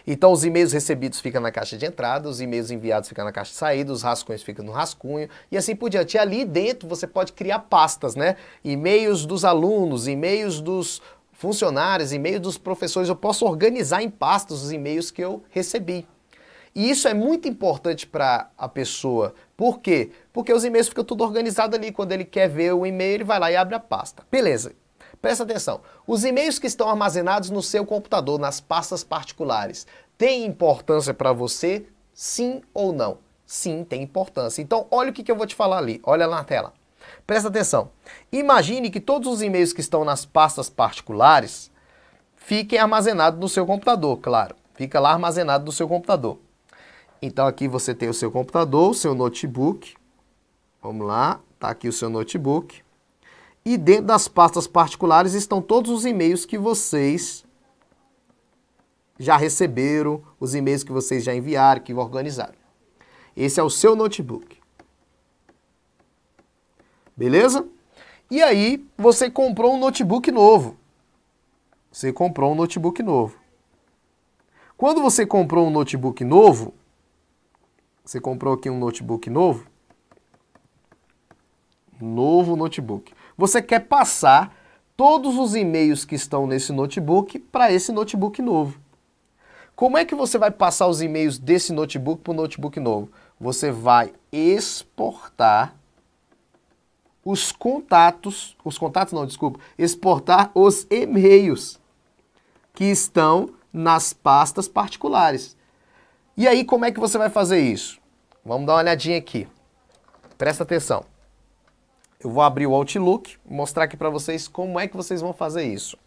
Então os e-mails recebidos ficam na caixa de entrada, os e-mails enviados ficam na caixa de saída, os rascunhos ficam no rascunho e assim por diante. E ali dentro você pode criar pastas, né? E-mails dos alunos, e-mails dos funcionários, e-mails dos professores. Eu posso organizar em pastas os e-mails que eu recebi. E isso é muito importante para a pessoa. Por quê? Porque os e-mails ficam tudo organizado ali. Quando ele quer ver o e-mail, ele vai lá e abre a pasta. Beleza. Presta atenção, os e-mails que estão armazenados no seu computador, nas pastas particulares, têm importância para você? Sim ou não? Sim, tem importância. Então, olha o que eu vou te falar ali, olha lá na tela. Presta atenção, imagine que todos os e-mails que estão nas pastas particulares fiquem armazenados no seu computador, claro. Fica lá armazenado no seu computador. Então, aqui você tem o seu computador, o seu notebook. Vamos lá, tá aqui o seu notebook. E dentro das pastas particulares estão todos os e-mails que vocês já receberam, os e-mails que vocês já enviaram, que organizaram. Esse é o seu notebook. Beleza? E aí, você comprou um notebook novo. Quando você comprou um notebook novo, você comprou aqui um notebook novo, notebook. Você quer passar todos os e-mails que estão nesse notebook para esse notebook novo. Como é que você vai passar os e-mails desse notebook para o notebook novo? Você vai exportar exportar os e-mails que estão nas pastas particulares. E aí, como é que você vai fazer isso? Vamos dar uma olhadinha aqui. Presta atenção. Eu vou abrir o Outlook, mostrar aqui para vocês como é que vocês vão fazer isso.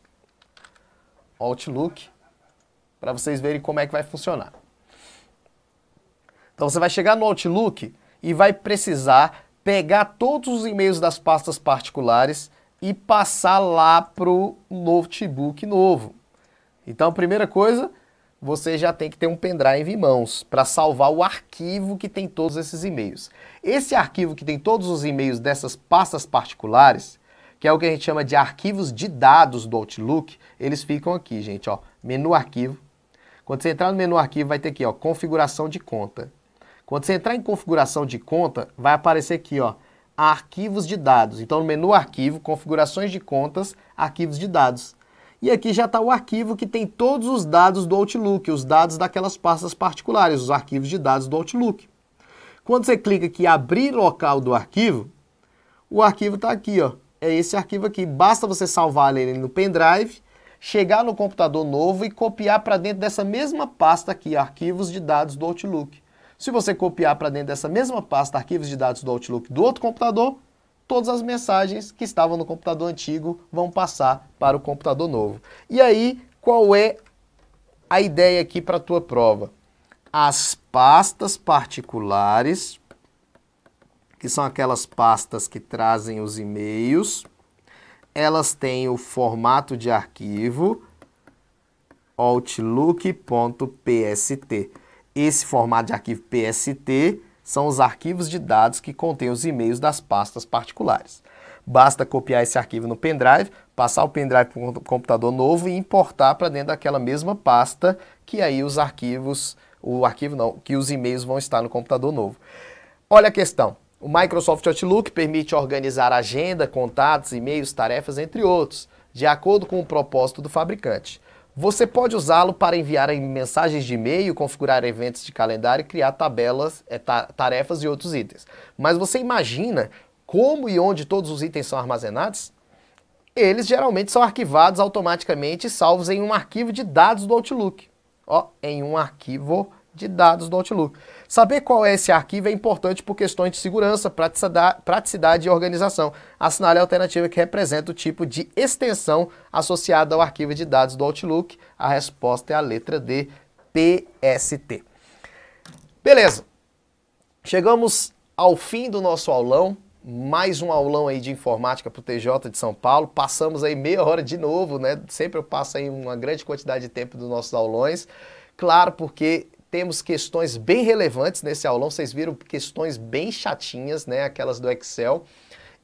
Outlook, para vocês verem como é que vai funcionar. Então você vai chegar no Outlook e vai precisar pegar todos os e-mails das pastas particulares e passar lá para o notebook novo. Então a primeira coisa, você já tem que ter um pendrive em mãos para salvar o arquivo que tem todos esses e-mails. Esse arquivo que tem todos os e-mails dessas pastas particulares, que é o que a gente chama de arquivos de dados do Outlook, eles ficam aqui, gente, ó, menu arquivo. Quando você entrar no menu arquivo, vai ter aqui, ó, configuração de conta. Quando você entrar em configuração de conta, vai aparecer aqui, ó, arquivos de dados. Então, no menu arquivo, configurações de contas, arquivos de dados. E aqui já está o arquivo que tem todos os dados do Outlook, os dados daquelas pastas particulares, os arquivos de dados do Outlook. Quando você clica aqui em abrir local do arquivo, o arquivo está aqui, ó. É esse arquivo aqui. Basta você salvar ele no pendrive, chegar no computador novo e copiar para dentro dessa mesma pasta aqui, arquivos de dados do Outlook. Se você copiar para dentro dessa mesma pasta, arquivos de dados do Outlook do outro computador, todas as mensagens que estavam no computador antigo vão passar para o computador novo. E aí, qual é a ideia aqui para a tua prova? As pastas particulares, que são aquelas pastas que trazem os e-mails, elas têm o formato de arquivo outlook.pst. Esse formato de arquivo PST são os arquivos de dados que contêm os e-mails das pastas particulares. Basta copiar esse arquivo no pendrive, passar o pendrive para o computador novo e importar para dentro daquela mesma pasta que aí os arquivos, que os e-mails vão estar no computador novo. Olha a questão. O Microsoft Outlook permite organizar agenda, contatos, e-mails, tarefas, entre outros, de acordo com o propósito do fabricante. Você pode usá-lo para enviar mensagens de e-mail, configurar eventos de calendário e criar tabelas, tarefas e outros itens. Mas você imagina como e onde todos os itens são armazenados? Eles geralmente são arquivados automaticamente e salvos em um arquivo de dados do Outlook. Ó, em um arquivo de dados do Outlook. Saber qual é esse arquivo é importante por questões de segurança, praticidade e organização. Assinale a alternativa que representa o tipo de extensão associada ao arquivo de dados do Outlook. A resposta é a letra D, PST. Beleza. Chegamos ao fim do nosso aulão. Mais um aulão aí de informática para o TJ de São Paulo. Passamos aí meia hora de novo, né? Sempre eu passo aí uma grande quantidade de tempo dos nossos aulões. Claro, porque temos questões bem relevantes nesse aulão, vocês viram questões bem chatinhas, né, aquelas do Excel,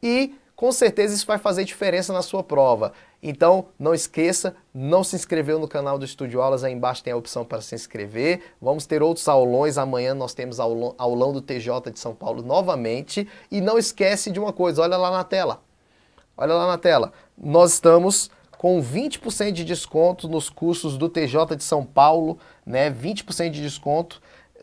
e com certeza isso vai fazer diferença na sua prova. Então, não esqueça, não se inscreveu no canal do Estúdio Aulas, aí embaixo tem a opção para se inscrever. Vamos ter outros aulões, amanhã nós temos aulão do TJ de São Paulo novamente, e não esquece de uma coisa, olha lá na tela, nós estamos com 20% de desconto nos cursos do TJ de São Paulo, né? 20% de desconto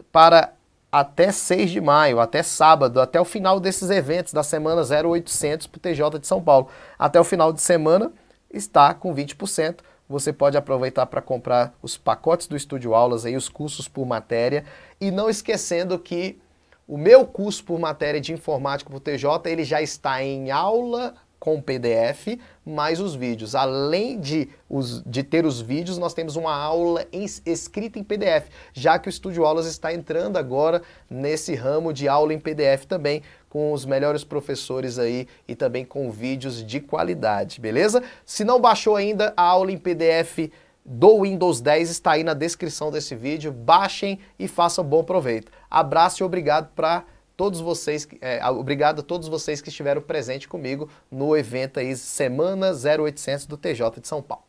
para até 6 de maio, até sábado, até o final desses eventos da semana 0800 para o TJ de São Paulo. Até o final de semana está com 20%. Você pode aproveitar para comprar os pacotes do Estúdio Aulas, aí, os cursos por matéria. E não esquecendo que o meu curso por matéria de informática para o TJ, ele já está em aula com PDF, mais os vídeos. Além de ter os vídeos, nós temos uma aula escrita em PDF, já que o Estúdio Aulas está entrando agora nesse ramo de aula em PDF também, com os melhores professores aí e também com vídeos de qualidade, beleza? Se não baixou ainda a aula em PDF do Windows 10, está aí na descrição desse vídeo. Baixem e façam bom proveito. Abraço e obrigado obrigado a todos vocês que estiveram presentes comigo no evento aí Semana 0800 do TJ de São Paulo.